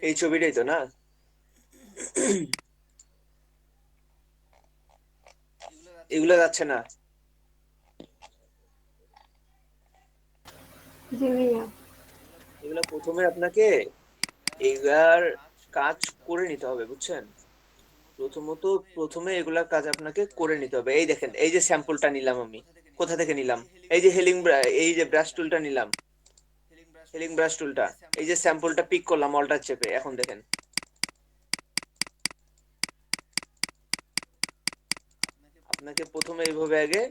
এই ছবিটাই তো না? এগুলো যাচ্ছে না। জি ভাইয়া। এগুলা প্রথমে আপনাকে এগুলার কাজ করে নিতে হবে, বুঝছেন? প্রথমত প্রথমে এগুলার কাজ আপনাকে করে নিতে হবে। এই দেখেন, এই যে স্যাম্পলটা নিলাম আমি, কোথা থেকে নিলাম? এই যে এই যে ব্রাশ টুলটা নিলাম, হেলিং ব্রাশ টুলটা, এই যে স্যাম্পলটা পিক করলাম অল্টার চেপে, এখন দেখেন আপনাকে প্রথমে এইভাবে আগে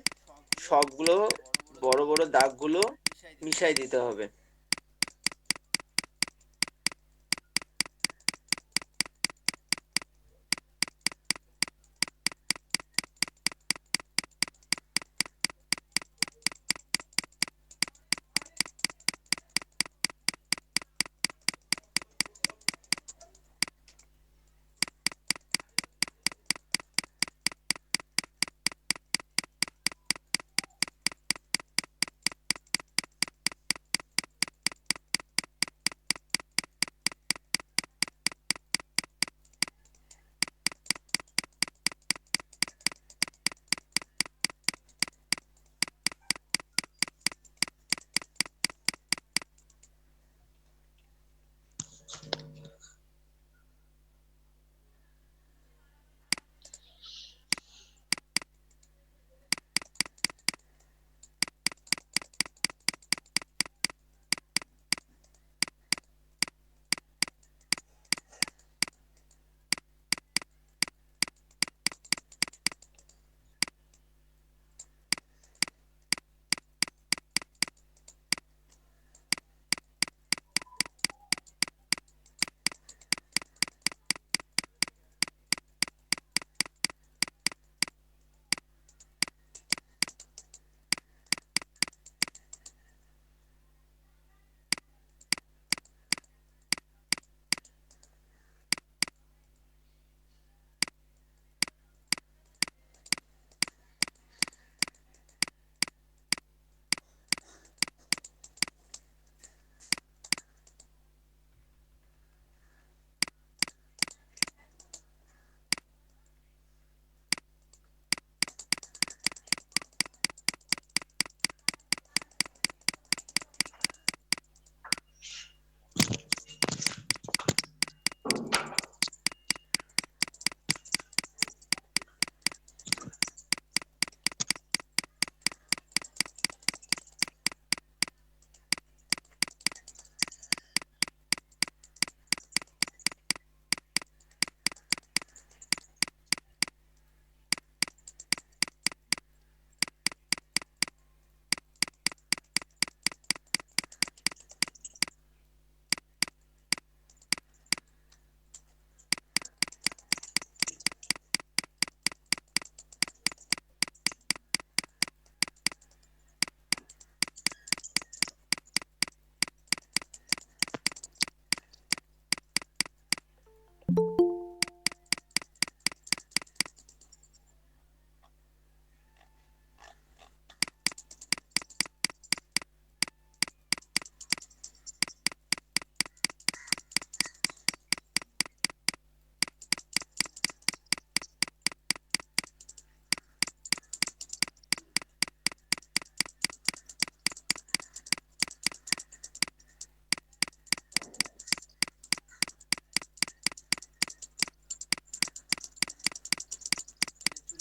সবগুলো বড় বড় দাগগুলো মিশাই দিতে হবে।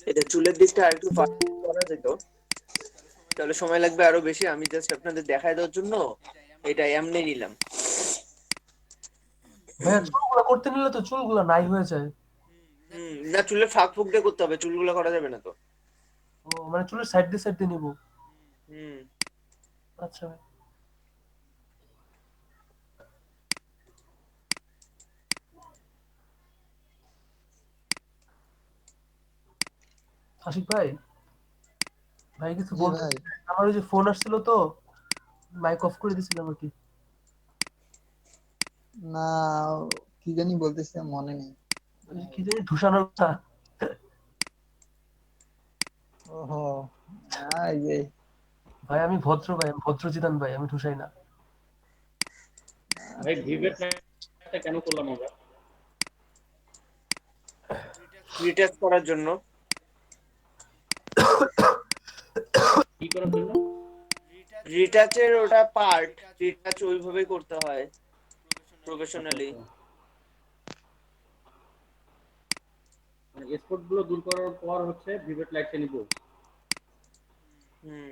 এটা চুলের দিকটা আর একটু করা যেত, তাহলে সময় লাগবে আরো বেশি। আমি জাস্ট আপনাদের দেখায় দেওয়ার জন্য এটা এমনি নিলাম। ভাইয়া চুলগুলো করতে নিলে তো চুলগুলো নাই হয়ে যায়। না, চুলের ফাঁক ফুক দিয়ে করতে হবে, চুলগুলো করা যাবে না তো। ও মানে চুলের সাইড দিয়ে নিবো। হুম। আচ্ছা ভাই। আশিক ভাই, ভাই কিছু জি বলতে? ভাই। আমার ওই যে ফোন আসছিল তো, মাইক অফ করে দিছিলাম আর কি। না, কি জানি বলতেছে মনে নেই। ওই যে কি জানি ধুসানোর কথা। ওহো, এই যে ভাই আমি ভদ্র ভাই, আমি ভদ্র জিদান ভাই, আমি ঠুসাই না। ঠিক আছে। কাজটা কেন করলাম আমরা? রিটাচ করার জন্য। কি করার জন্য? রিটাচের ওটা পার্ট, রিটাচ ওইভাবেই করতে হয় আচ্ছা প্রফেশনালি। আচ্ছা, মানে স্পট গুলো দূর করার পর হচ্ছে ভিভেট লাইটটা নিব। হুম।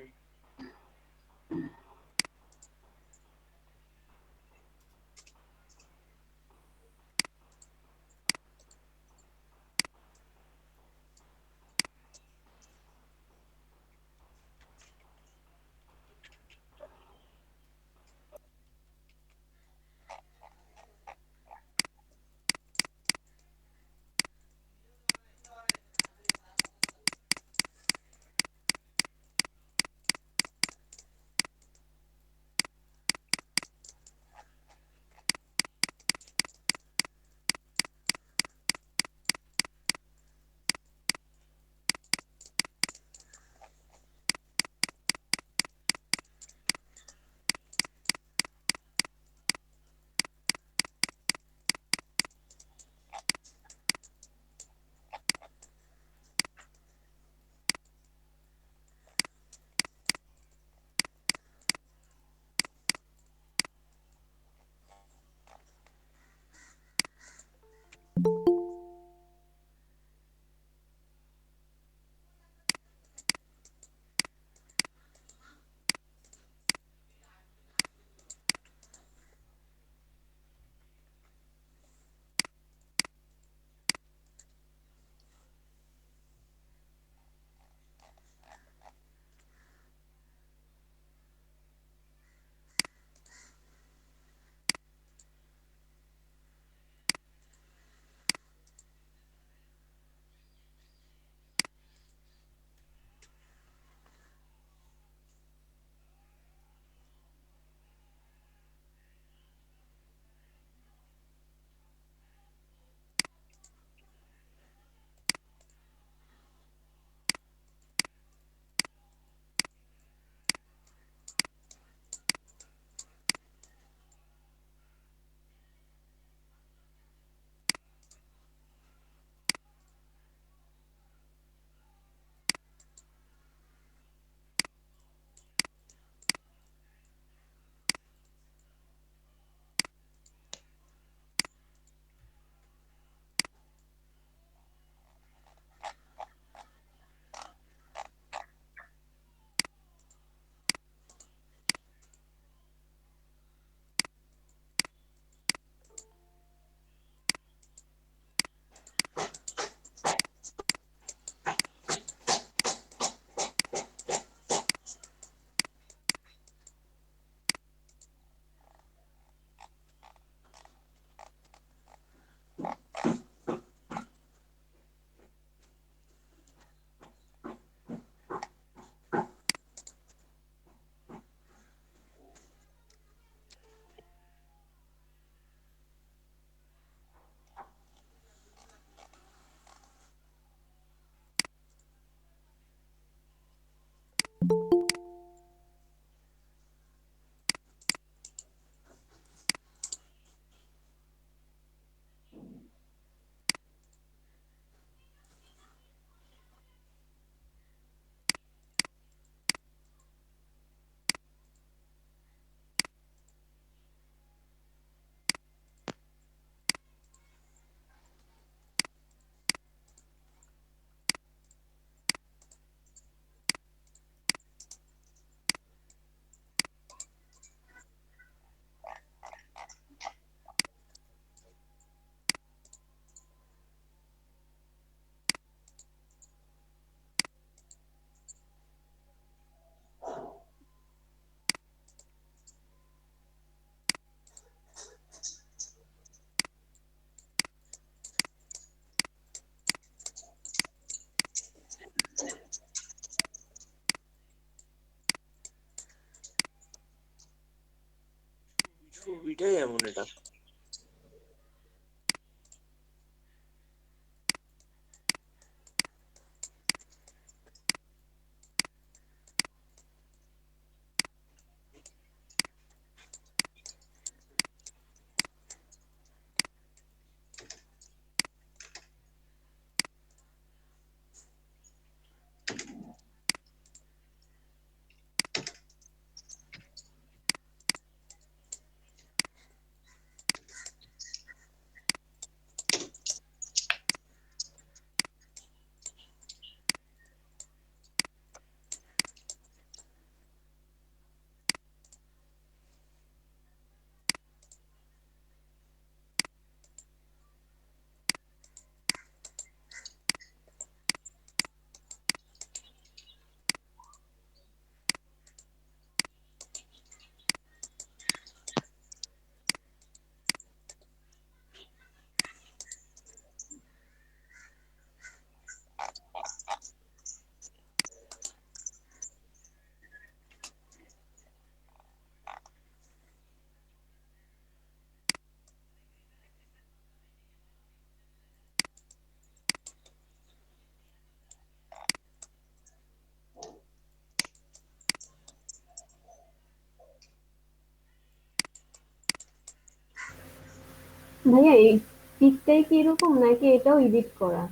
ভাইয়া এই পিকটাই কি এরকম নাকি এটাও এডিট করা,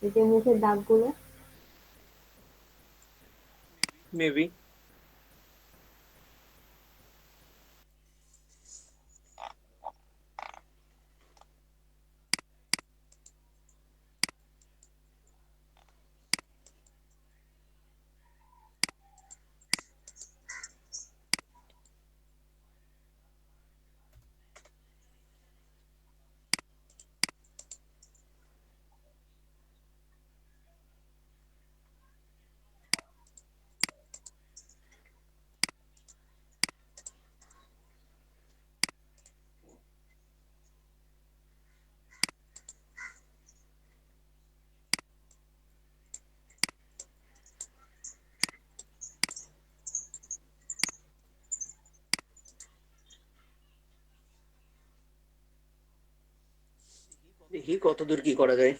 এই যে মুখের দাগগুলো? মেবি। দেখি কত দূর কি করা যায়।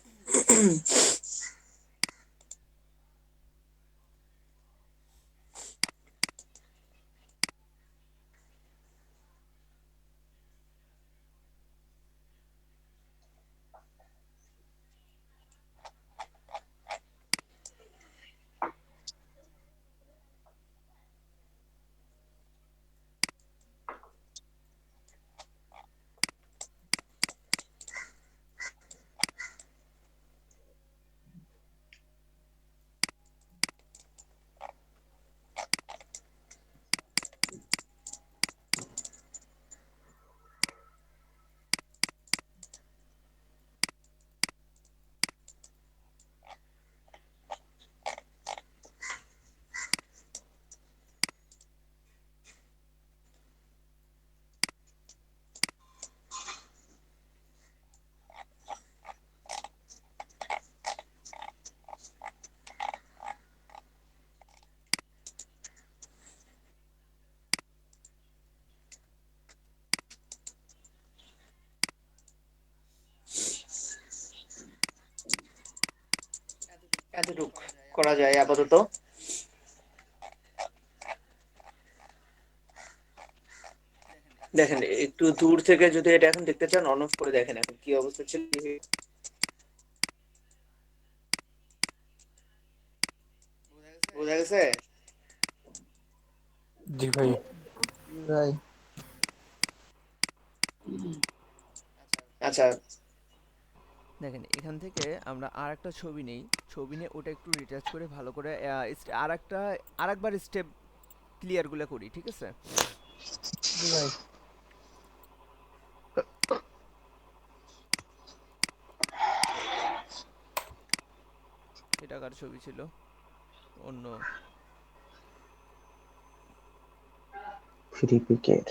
এতটুক করা যায় আপাতত। দেখেন একটু দূর থেকে যদি এটা এখন দেখতে চান, অন অফ করে দেখেন এখন কি অবস্থা ছিল। বোঝা গেছে? জি ভাই। ভাই আচ্ছা, দেখেন এখান থেকে আমরা আর একটা ছবি নেই, ছবি নিয়ে ওটা একটু রিটাচ করে ভালো করে আরেকবার স্টেপ ক্লিয়ারগুলো করি, ঠিক আছে? জি ভাই এটা কার ছবি ছিল? অন্য। ফ্রি পিকের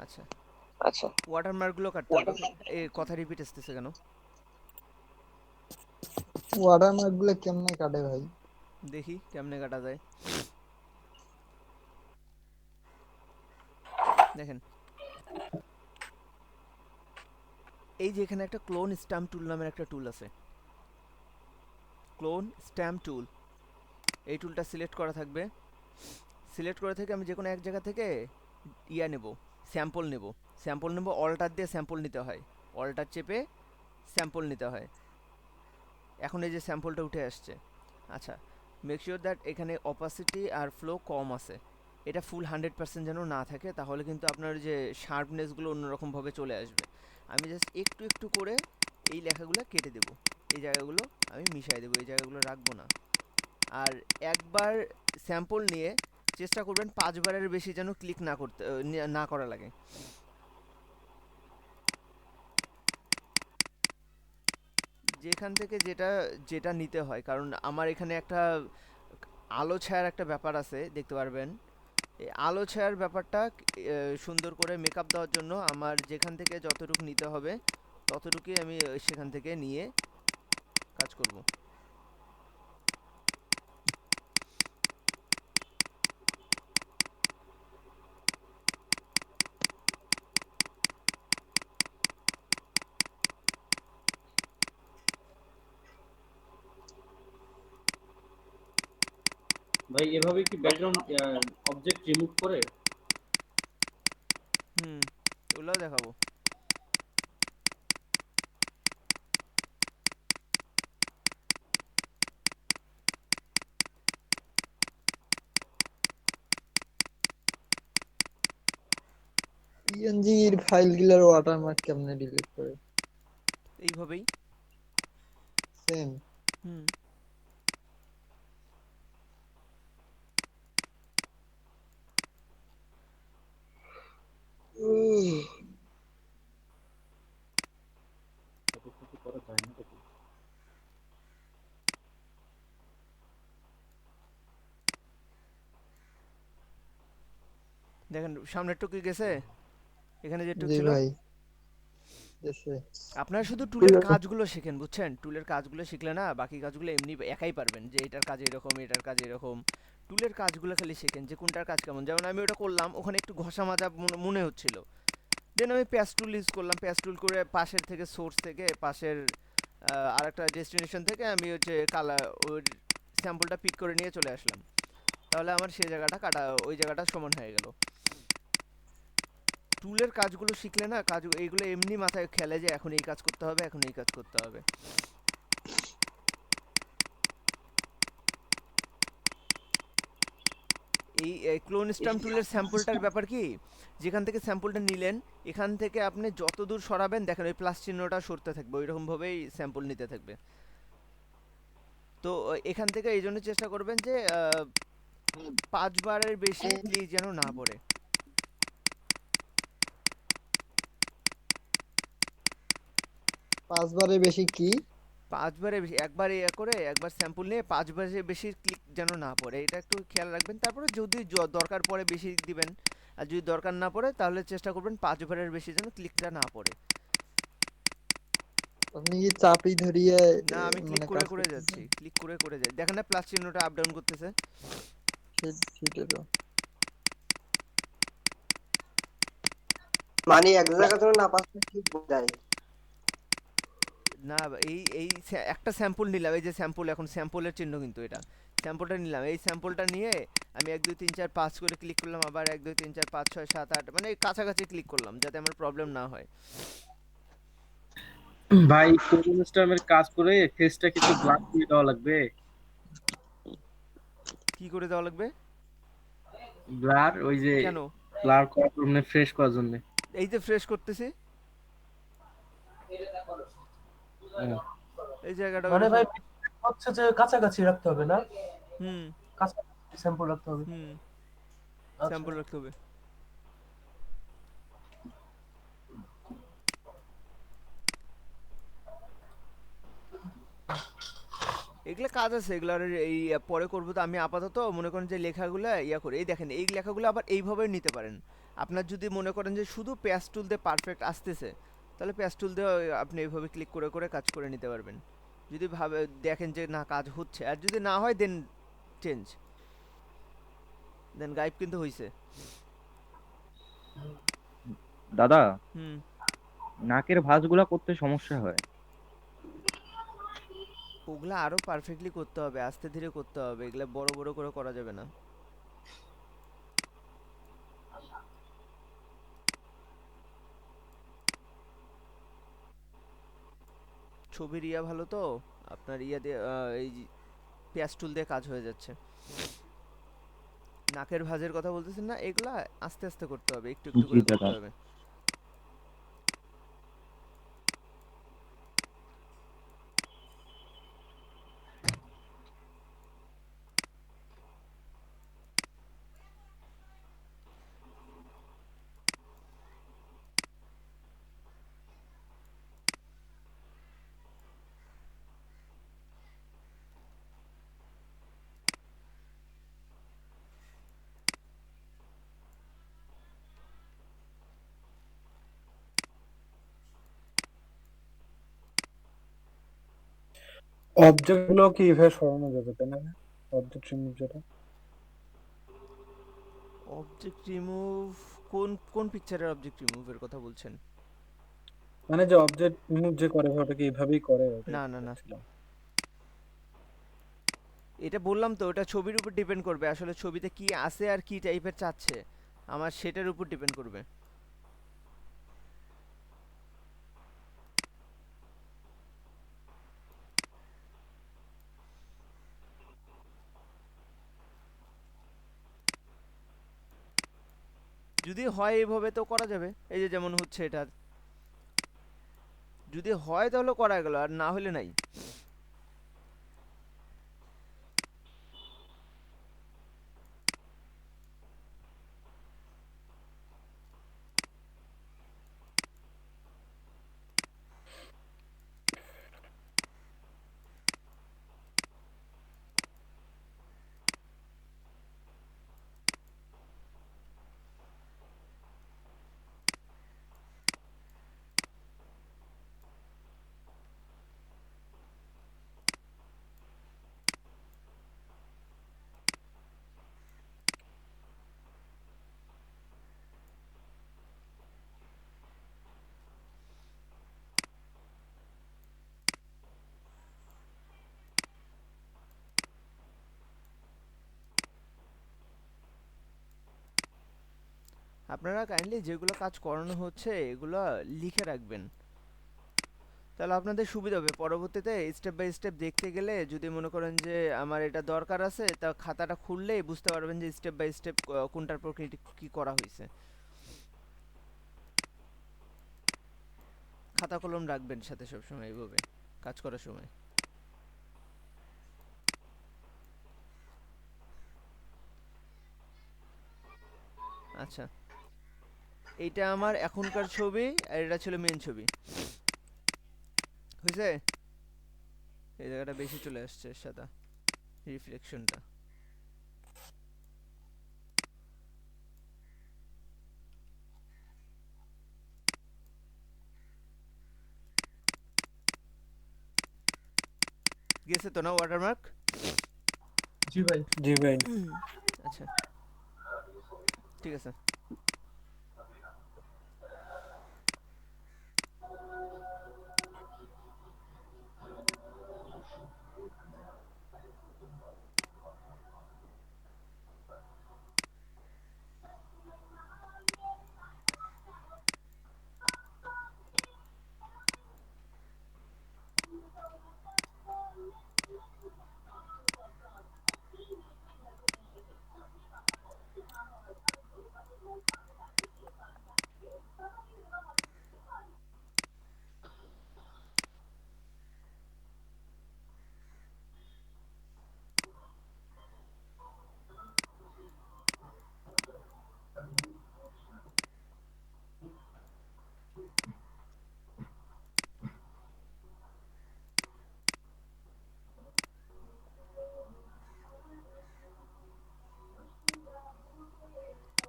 আচ্ছা, আচ্ছা, ওয়াটারমার্কগুলো কাটতে হবে। এই কথা রিপিট আসতেছে কেন? ওয়াটারমার্ক গুলো কেমনে কাটে ভাই? দেখি কেমনে কাটা যায়। দেখেন এই যে এখানে একটা ক্লোন স্ট্যাম্প টুল নামের একটা টুল আছে, ক্লোন স্ট্যাম্প টুল। এই টুলটা সিলেক্ট করা থাকবে। সিলেক্ট করে থেকে আমি যে কোনো এক জায়গা থেকে নেব, স্যাম্পল নেব। স্যাম্পল নেব, অল্টার দিয়ে স্যাম্পল নিতে হয়, অল্টার চেপে স্যাম্পল নিতে হয়। এখন এই যে স্যাম্পলটা উঠে আসছে। আচ্ছা, মেক শিওর দ্যাট এখানে অপাসিটি আর ফ্লো কম আছে, এটা ফুল 100% যেন না থাকে, তাহলে কিন্তু আপনার যে শার্পনেসগুলো অন্যরকমভাবে চলে আসবে। আমি জাস্ট একটু একটু করে এই লেখাগুলো কেটে দেব, এই জায়গাগুলো আমি মিশাই দেবো, এই জায়গাগুলো রাখবো না। আর একবার স্যাম্পল নিয়ে চেষ্টা করবেন 5বারের বেশি যেন ক্লিক না করা লাগে। যেখান থেকে যেটা যেটা নিতে হয়, কারণ আমার এখানে একটা আলো ছায়ার একটা ব্যাপার আছে, দেখতে পারবেন। এই আলো ছায়ার ব্যাপারটা সুন্দর করে মেকআপ দেওয়ার জন্য আমার যেখান থেকে যতটুকু নিতে হবে ততটুকুই আমি সেখান থেকে নিয়ে কাজ করব। ভাই এভাবে কি ব্যাকগ্রাউন্ড অবজেক্ট রিমুভ করে? হুম, ওগুলোও দেখাবো। পিএনজির ফাইলগুলোর ওয়াটারমার্ক কেমনে ডিলিট করে? এইভাবেই। সেম। হুম। ফটোকপি করা যায় না তো? দেখেন সামনের টুকি গেছে, এখানে যে টুক জি ছিল। ভাই, গেছে। আপনারা শুধু টুলের কাজগুলো শেখেন, বুঝছেন? টুলের কাজগুলো শিখলে না বাকি কাজগুলো এমনি একাই পারবেন, যে এটার কাজ এরকম, এটার কাজ এরকম। টুলের কাজগুলো খালি শেখেন যে কোনটার কাজ কেমন। যেমন আমি ওটা করলাম, ওখানে একটু ঘষা মাজা মনে হচ্ছিল, দেন আমি প্যাচ টুল ইউজ করলাম। প্যাচ টুল করে পাশের থেকে, সোর্স থেকে, পাশের আরেকটা ডেস্টিনেশন থেকে আমি হচ্ছে কালার ওই স্যাম্পলটা পিক করে নিয়ে চলে আসলাম। তাহলে আমার সেই জায়গাটা কাটা, ওই জায়গাটা সমান হয়ে গেল। টুলের কাজগুলো শিখলে না কাজ এইগুলো এমনি মাথায় খেলে যে এখন এই কাজ করতে হবে, এখন এই কাজ করতে হবে। এই ক্লোন স্টাম্প টুলের স্যাম্পলটার ব্যাপার কি, যেখান থেকে স্যাম্পলটা নিলেন এখান থেকে আপনি যত দূর সরাবেন দেখেন ওই প্লাস চিহ্নটা সরতে থাকবে, ওইরকম ভাবেই স্যাম্পল নিতে থাকবে। তো এখান থেকে এই জন্য চেষ্টা করবেন যে 5 বারের বেশি ক্লিক যেন না পড়ে। 5 বারের বেশি কি? 5 বারের বেশি, একবার ইয়ে করে একবার স্যাম্পল নিয়ে 5 বারের বেশি ক্লিক যেন না পড়ে, এটা একটু খেয়াল রাখবেন। তারপরে যদি দরকার পড়ে বেশি দিবেন, আর যদি দরকার না পড়ে তাহলে চেষ্টা করবেন 5 বারের বেশি যেন ক্লিকটা না পড়ে। আপনি কি চাপি ধরিয়ে না, আমি ক্লিক মানে করে কাজ করে যাচ্ছি, করতেছেন? ক্লিক করে করে যাই, দেখেন না প্লাস চিহ্নটা আপ ডাউন করতেছে। সেটাই। মানে এক জায়গা থেকে না পাচ্ছে ঠিক বোঝায়। না, এই এই একটা স্যাম্পল নিলাম, এই যে স্যাম্পল, এখন স্যাম্পলের চিহ্ন কিন্তু এটা স্যাম্পলটা নিলাম। এই স্যাম্পলটা নিয়ে আমি 1 2 3 4 5 করে ক্লিক করলাম, আবার 1 2 3 4 5 6 7 8 মানে কাছাকাছি ক্লিক করলাম যাতে আমার প্রবলেম না হয়। ভাই কোন স্টামের কাজ করে ফেসটা কিছু ব্লার করে দেওয়া লাগবে। কি করে দেওয়া লাগবে? ব্লার ওই যে কেন? ব্লার করার জন্য, ফ্রেশ করার জন্য। এই যে ফ্রেশ করতেছি, হুম। এই জায়গাটা মানে ওইরকম। ভাই হচ্ছে যে কাছাকাছি রাখতে হবে না? হুম। কাছাকাছি স্যাম্পল রাখতে হবে। হুম, আচ্ছা। স্যাম্পল রাখতে হবে। এগুলা কাজ আছে, এগুলার এই পরে করবো। তো আমি আপাতত মনে করেন যে লেখাগুলো ইয়া করে, এই দেখেন এই লেখাগুলো আবার এইভাবে নিতে পারেন। আপনার যদি মনে করেন যে শুধু পেজ টুল দিয়ে পারফেক্ট আসতেছে, তাহলে পেজ টুল দিয়ে আপনি এইভাবে ক্লিক করে করে কাজ করে নিতে পারবেন। যদি ভাবে দেখেন যে না কাজ হচ্ছে, আর যদি না হয় দেন চেঞ্জ, দেন গাইব কিন্তু হইছে। দাদা, হুম। নাকের ভাঁজগুলা করতে সমস্যা হয়। ওগুলা আরো পারফেক্টলি করতে হবে, আস্তে ধীরে করতে হবে, এগুলা বড় বড় করে করা যাবে না। ছবির ইয়া ভালো তো, আপনার ইয়া দিয়ে এই পেঁয়াজ টুল দিয়ে কাজ হয়ে যাচ্ছে। নাকের ভাঁজের কথা বলতেছেন না, এগুলা আস্তে আস্তে করতে হবে, একটু একটু জি করে দাদা। করতে হবে। অবজেক্ট গুলো কি এভাবে সরানো যাবে তাই না? অবজেক্ট রিমুভ যেটা, অবজেক্ট রিমুভ? কোন কোন পিকচারের অবজেক্ট রিমুভের কথা বলছেন? মানে যে অবজেক্ট রিমুভ যে করে ওটা কি এভাবেই করে? ওটাই না না না, বলছিলাম। এটা বললাম তো, ওটা ছবির উপর ডিপেন্ড করবে, আসলে ছবিতে কি আছে আর কি টাইপের চাচ্ছে আমার, সেটার উপর ডিপেন্ড করবে। যদি হয় এইভাবে তো করা যাবে, এই যে যেমন হচ্ছে এটা, যদি হয় তাহলে করা গেল, আর না হলে নাই। আপনারা কাইন্ডলি যেগুলো কাজ করানো হচ্ছে এগুলো লিখে রাখবেন, তাহলে আপনাদের সুবিধা হবে পরবর্তীতে স্টেপ বাই স্টেপ দেখতে গেলে। যদি মনে করেন যে আমার এটা দরকার আছে, তা খাতাটা খুললেই বুঝতে পারবেন যে স্টেপ বাই স্টেপ কোনটার পর কি করা হয়েছে। খাতা কলম রাখবেন সাথে সবসময় এইভাবে কাজ করার সময়। আচ্ছা, এইটা আমার এখনকার ছবি, আর এটা ছিল মেন ছবি, হয়েছে? এই জায়গাটা বেশি চলে আসছে সাদা রিফ্লেকশনটা। গেছে তো না ওয়াটারমার্ক? জি ভাই। জি ভাই। আচ্ছা ঠিক আছে।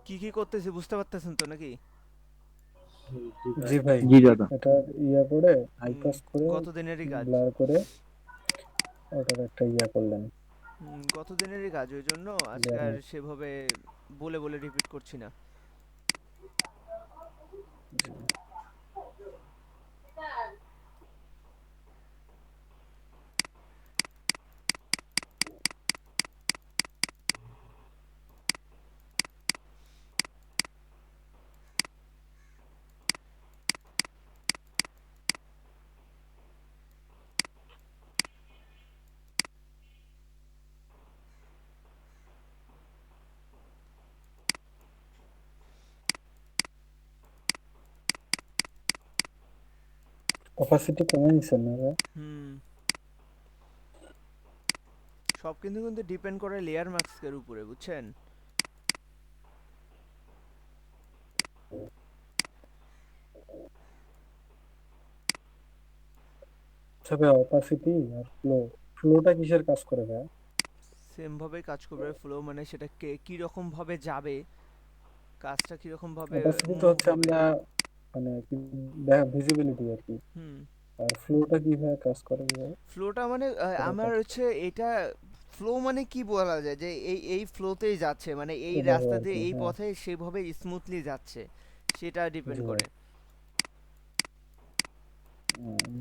কি কি করতেছি বুঝতে পারতেছেন তো নাকি? জি ভাই। জি দাদা। এটা ইয়া করে আইপাস করে গত দিনেরই কাজ, ব্লার করে ওটার একটা ইয়া করলেন। গত দিনেরই কাজ, ওই জন্য আজকে আর সেভাবে বলে বলে রিপিট করছি না। অপাসিটি কমে নিছেন না ভাই? হুম, সব কিন্তু কিন্তু ডিপেন্ড করে লেয়ার মাস্কের উপরে, বুঝছেন? আচ্ছা ভাই, অপাসিটি আর ফ্লোটা কিসের কাজ করে ভাই? সেম ভাবেই কাজ করবে ফ্লো, মানে সেটা কি রকম ভাবে যাবে, কাজটা কি রকম ভাবে অপাসিটি তো মুভ হচ্ছে হবে। আমরা মানে কি ভিজিবিলিটি আর কি। হুম, আর ফ্লোটা কিভাবে কাজ করে ভাই? ফ্লোটা মানে পুরোটা আমার হচ্ছে এটা, ফ্লো মানে কি বলা যায় যে এই ফ্লোতেই যাচ্ছে, মানে এই এভাবে রাস্তা আর দিয়ে কি, এই হ্যাঁ। পথে সেভাবে স্মুথলি যাচ্ছে, সেটা ডিপেন্ড জি ভাই। করে। উম,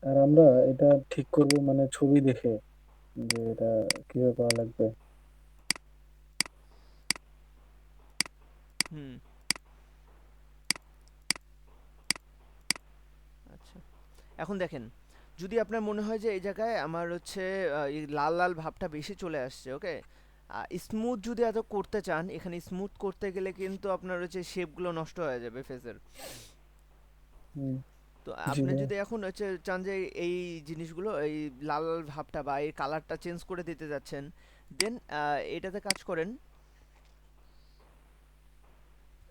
আর আমরা এটা ঠিক করব মানে ছবি দেখে যে এটা কিভাবে করা লাগবে। হুম, আচ্ছা এখন দেখেন, যদি আপনার মনে হয় যে এই জায়গায় আমার হচ্ছে এই লাল লাল ভাবটা বেশি চলে আসছে, ওকে, স্মুথ যদি এত করতে চান, এখানে স্মুথ করতে গেলে কিন্তু আপনার হচ্ছে শেপগুলো নষ্ট হয়ে যাবে ফেসের। হুম, তো জি আপনি ভাইয়া। যদি এখন হচ্ছে চান যে এই জিনিসগুলো, এই লাল ভাবটা বা এই কালারটা চেঞ্জ করে দিতে যাচ্ছেন, দেন এটাতে কাজ করেন।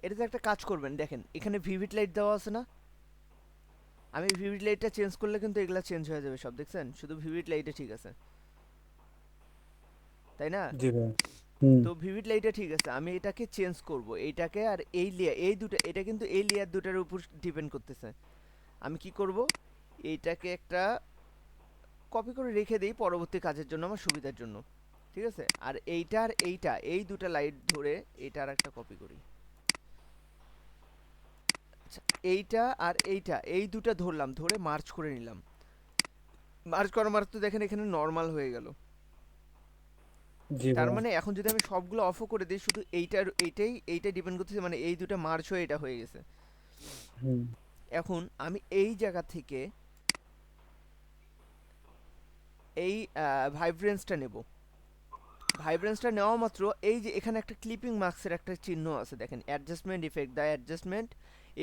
এটাতে একটা কাজ করবেন, দেখেন এখানে ভিভিড লাইট দেওয়া আছে না? আমি ভিভিড লাইটটা চেঞ্জ করলে কিন্তু এগুলা চেঞ্জ হয়ে যাবে সব, দেখছেন? শুধু ভিভিড লাইটে ঠিক আছে, তাই না? জি ভাইয়া। হুম, তো ভিভিড লাইটে ঠিক আছে, আমি এটাকে চেঞ্জ করব, এইটাকে আর এই লেয়ার, এই দুটো, এটা কিন্তু এই লেয়ার দুটার উপর ডিপেন্ড করতেছে। আমি কি করব, এইটাকে একটা কপি করে রেখে দিই পরবর্তী কাজের জন্য, আমার সুবিধার জন্য, ঠিক আছে? আর এইটা আর এইটা, এই দুটো লাইট ধরে এইটার একটা কপি করি। আচ্ছা, এইটা আর এইটা, এই দুটো ধরলাম, ধরে মার্চ করে নিলাম। মার্চ করা মাত্র দেখেন এখানে নর্মাল হয়ে গেল। জি তার ভাইয়া। মানে এখন যদি আমি সবগুলো অফও করে দিই, শুধু এইটার এইটাই ডিপেন্ড করতেছে, মানে এই দুটো মার্চ হয়ে এটা হয়ে গেছে। হুম, এখন আমি এই জায়গা থেকে এই ভাইব্রেন্সটা নেব। ভাইব্রেন্সটা নেওয়া মাত্র এই যে এখানে একটা ক্লিপিং মার্কসের একটা চিহ্ন আছে, দেখেন adjustment effect, the adjustment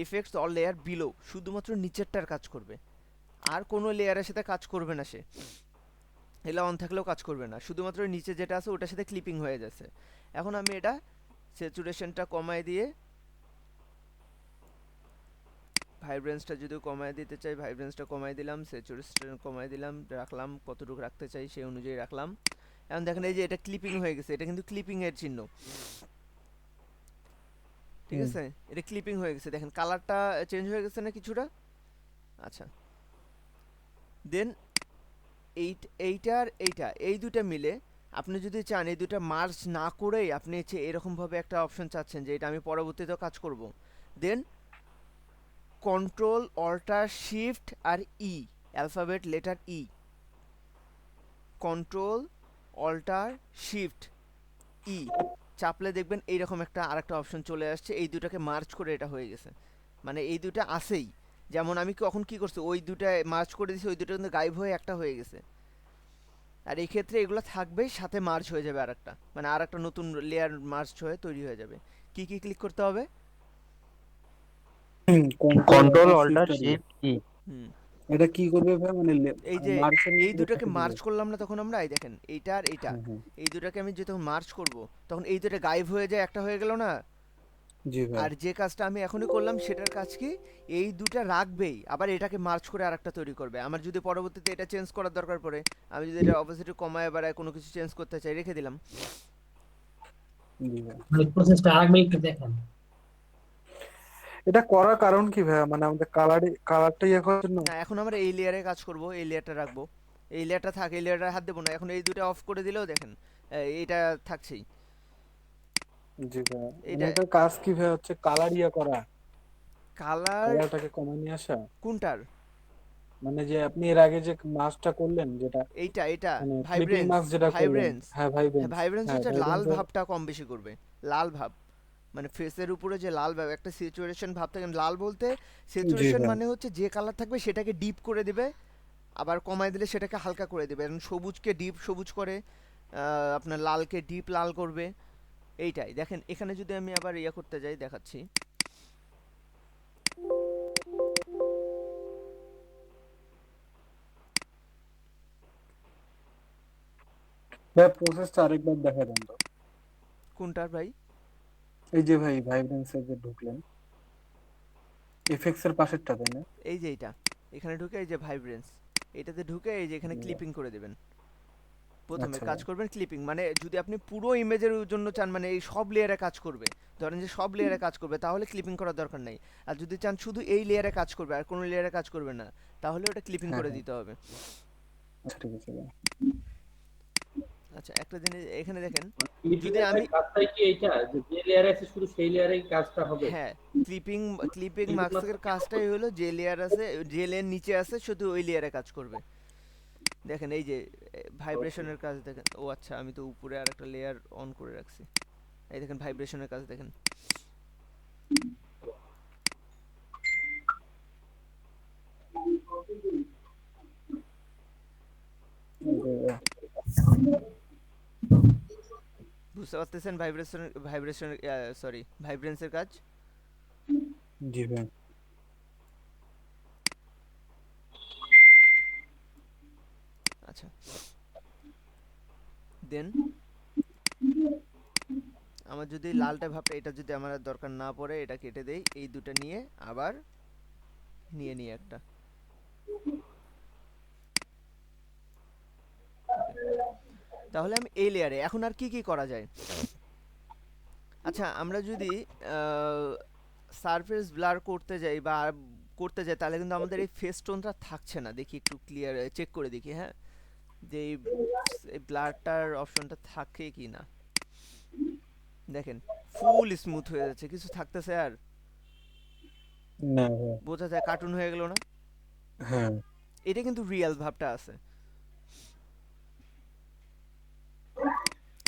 effects all layer below, শুধুমাত্র নিচেরটার কাজ করবে, আর কোনো লেয়ারের সাথে কাজ করবে না সে। এলা অন থাকলেও কাজ করবে না, শুধুমাত্র নিচে যেটা আছে ওটার সাথে ক্লিপিং হয়ে যাচ্ছে। এখন আমি এটা স্যাচুরেশনটা কমায় দিয়ে, ভাইব্রেন্সটা যদিও কমায় দিতে চাই, ভাইব্রেন্সটা কমায় দিলাম, স্যাচুরেশন কমায় দিলাম, রাখলাম কতটুকু রাখতে চাই সেই অনুযায়ী রাখলাম। এখন দেখেন এই যে এটা ক্লিপিং হয়ে গেছে, এটা কিন্তু ক্লিপিং এর চিহ্ন, ঠিক হুম, আছে? এটা ক্লিপিং হয়ে গেছে, দেখেন কালারটা চেঞ্জ হয়ে গেছে না কিছুটা? আচ্ছা, দেন এইটা আর এইটা, এই দুটা মিলে আপনি যদি চান এই দুটা মার্জ না করেই আপনি হচ্ছে এরকমভাবে একটা অপশন চাচ্ছেন যে এটা আমি পরবর্তীতেও কাজ করব, দেন কন্ট্রোল অল্টার শিফট আর E, alphabet letter E, control alter shift E চাপলে দেখবেন এইরকম একটা আরেকটা অপশন চলে আসছে, এই দুটাকে মার্চ করে এটা হয়ে গেছে। মানে এই দুটা আসেই, যেমন আমি কখন কি করছি, ওই দুটা মার্চ করে দিয়েছি, ওই দুটো কিন্তু গায়েব হয়ে একটা হয়ে গেছে। আর এই ক্ষেত্রে এগুলো থাকবেই, সাথে মার্চ হয়ে যাবে আরেকটা, মানে আরেকটা নতুন লেয়ার মার্চ হয়ে তৈরি হয়ে যাবে। কি কি ক্লিক করতে হবে? হুম, কন্ট্রোল কন্ট্রোল অল্টার শিফট আর ই। শিফট কি? হুম, এটা কি করবে ভাই, মানে এই যে মার্চের এই দুটাকে লেখাটা দিবে? মার্চ করলাম না তখন আমরা, এই দেখেন এইটা আর এইটা, হ্যাঁ হ্যাঁ, এই দুটাকে আমি যখন মার্চ করব তখন এই দুটো গায়েব হয়ে যায়, একটা হয়ে গেল না? জি ভাই। আর যে কাজটা আমি এখনই করলাম সেটার কাজ কি, এই দুটা রাখবেই, আবার এটাকে মার্চ করে আরেকটা তৈরি করবে। আমার যদি পরবর্তীতে এটা চেঞ্জ করার দরকার পড়ে, আমি যদি এটা অপোজিটে কমায় বাড়ায় কোনো কিছু চেঞ্জ করতে চাই, রেখে দিলাম। জি ভাই। মানে প্রসেসটা আরেকবার একটু দেখান। এটা করার কারণ কি ভাইয়া, মানে আমাদের কালারটা ইয়ে করার জন্য? না, এখন আমরা এই লেয়ারে কাজ করব, এই লেয়ারটা রাখবো, এই লেয়ারটা থাক, এই লেয়ারটা হাত দেবো না। এখন এই দুটো অফ করে দিলেও দেখেন এইটা থাকছেই। জি ভাইয়া, মানে এইটা এটার কাজ কি ভাইয়া, হচ্ছে কালার ইয়ে করা, কালার কালারটাকে কমায় নিয়ে আসা? কোনটার? মানে যে আপনি এর আগে যে মাস্কটা করলেন, যেটা এইটা এটা মানে ক্লিপিং ভাইব্রেন্স, মাস্ক যেটা করলেন, ভাইব্রেন্স। হ্যাঁ হ্যাঁ, ভাইবেন্স। ভাইব্রেন্স হ্যাঁ হচ্ছে লাল ভাইবেন্সের। ভাবটা কম বেশি করবে, লাল ভাব, মানে ফেসের উপরে যে লাল ভাব, একটা স্যাচুরেশন ভাব থাকে। লাল বলতে জি স্যাচুরেশন ভাই। মানে হচ্ছে যে কালার থাকবে সেটাকে ডিপ করে দিবে, আবার কমায় দিলে সেটাকে হালকা করে দিবে। এবং সবুজকে ডিপ সবুজ করে, আপনার লালকে ডিপ লাল করবে। এইটাই দেখেন, এখানে যদি আমি আবার ইয়ে করতে যাই, দেখাচ্ছি। ভাই প্রসেসটা আরেকবার দেখা দেন তো। কোনটার ভাই? এই যে ভাই ভাইব্রেন্সে যে ঢুকলেন, এফেক্টস এর পাশেরটা, তাই না? এই যে এইটা, এখানে ঢুকে এই যে ভাইব্রেন্স, এটাতে ঢুকে এই যে এখানে ক্লিপিং করে দেবেন। প্রথমে আচ্ছা কাজ ভাই। করবেন ক্লিপিং, মানে যদি আপনি পুরো ইমেজের জন্য চান, মানে এই সব লেয়ারে কাজ করবে, ধরেন যে সব লেয়ারে কাজ করবে, তাহলে ক্লিপিং করার দরকার নাই। আর যদি চান শুধু এই লেয়ারে কাজ করবে আর কোনো লেয়ারে কাজ করবে না, তাহলে ওটা ক্লিপিং হ্যাঁ করে হ্যাঁ, দিতে হবে। আচ্ছা ঠিক আছে ভাই। আচ্ছা, একটা জিনিস এখানে দেখেন, ক্লিপিং যদি এর আমি, কাজটাই কি এইটা, যে লেয়ারে আছে শুধু সেই লেয়ারেই কাজটা হবে? হ্যাঁ, ক্লিপিং ক্লিপিং ক্লিপিং মার্কসের কাজটাই হলো যে লেয়ার আছে, যে লেয়ার নিচে আছে শুধু ওই লেয়ারে কাজ করবে। দেখেন এই যে ভাইব্রেশনের কাজ দেখেন, ও আচ্ছা আমি তো উপরে আর একটা লেয়ার অন করে রাখছি। এই দেখেন ভাইব্রেশনের কাজ দেখেন। এই যে, বুঝতে পারতেছেন ভাইব্রেন্সের কাজ? জি ভাই। আচ্ছা, দেন আমার যদি লালটা ভাবটা, এটা যদি আমার আর দরকার না পড়ে, এটা কেটে দেই, এই দুটো নিয়ে আবার নিয়ে নিই একটা। ওকে, তাহলে আমি এই লেয়ারে এখন আর কি কি করা যায়? আচ্ছা, আমরা যদি সারফেস ব্লার করতে যাই বা করতে যাই, তাহলে কিন্তু আমাদের এই ফেস টোনটা থাকছে না। দেখি একটু ক্লিয়ার চেক করে দেখি, হ্যাঁ, যে এই ব্লারটার অপশনটা থাকে কি না। দেখেন ফুল স্মুথ হয়ে যাচ্ছে, কিছু থাকতেছে আর? না ভাই। বোঝা যায় কার্টুন হয়ে গেল না? হ্যাঁ। এটা কিন্তু রিয়েল ভাবটা আছে।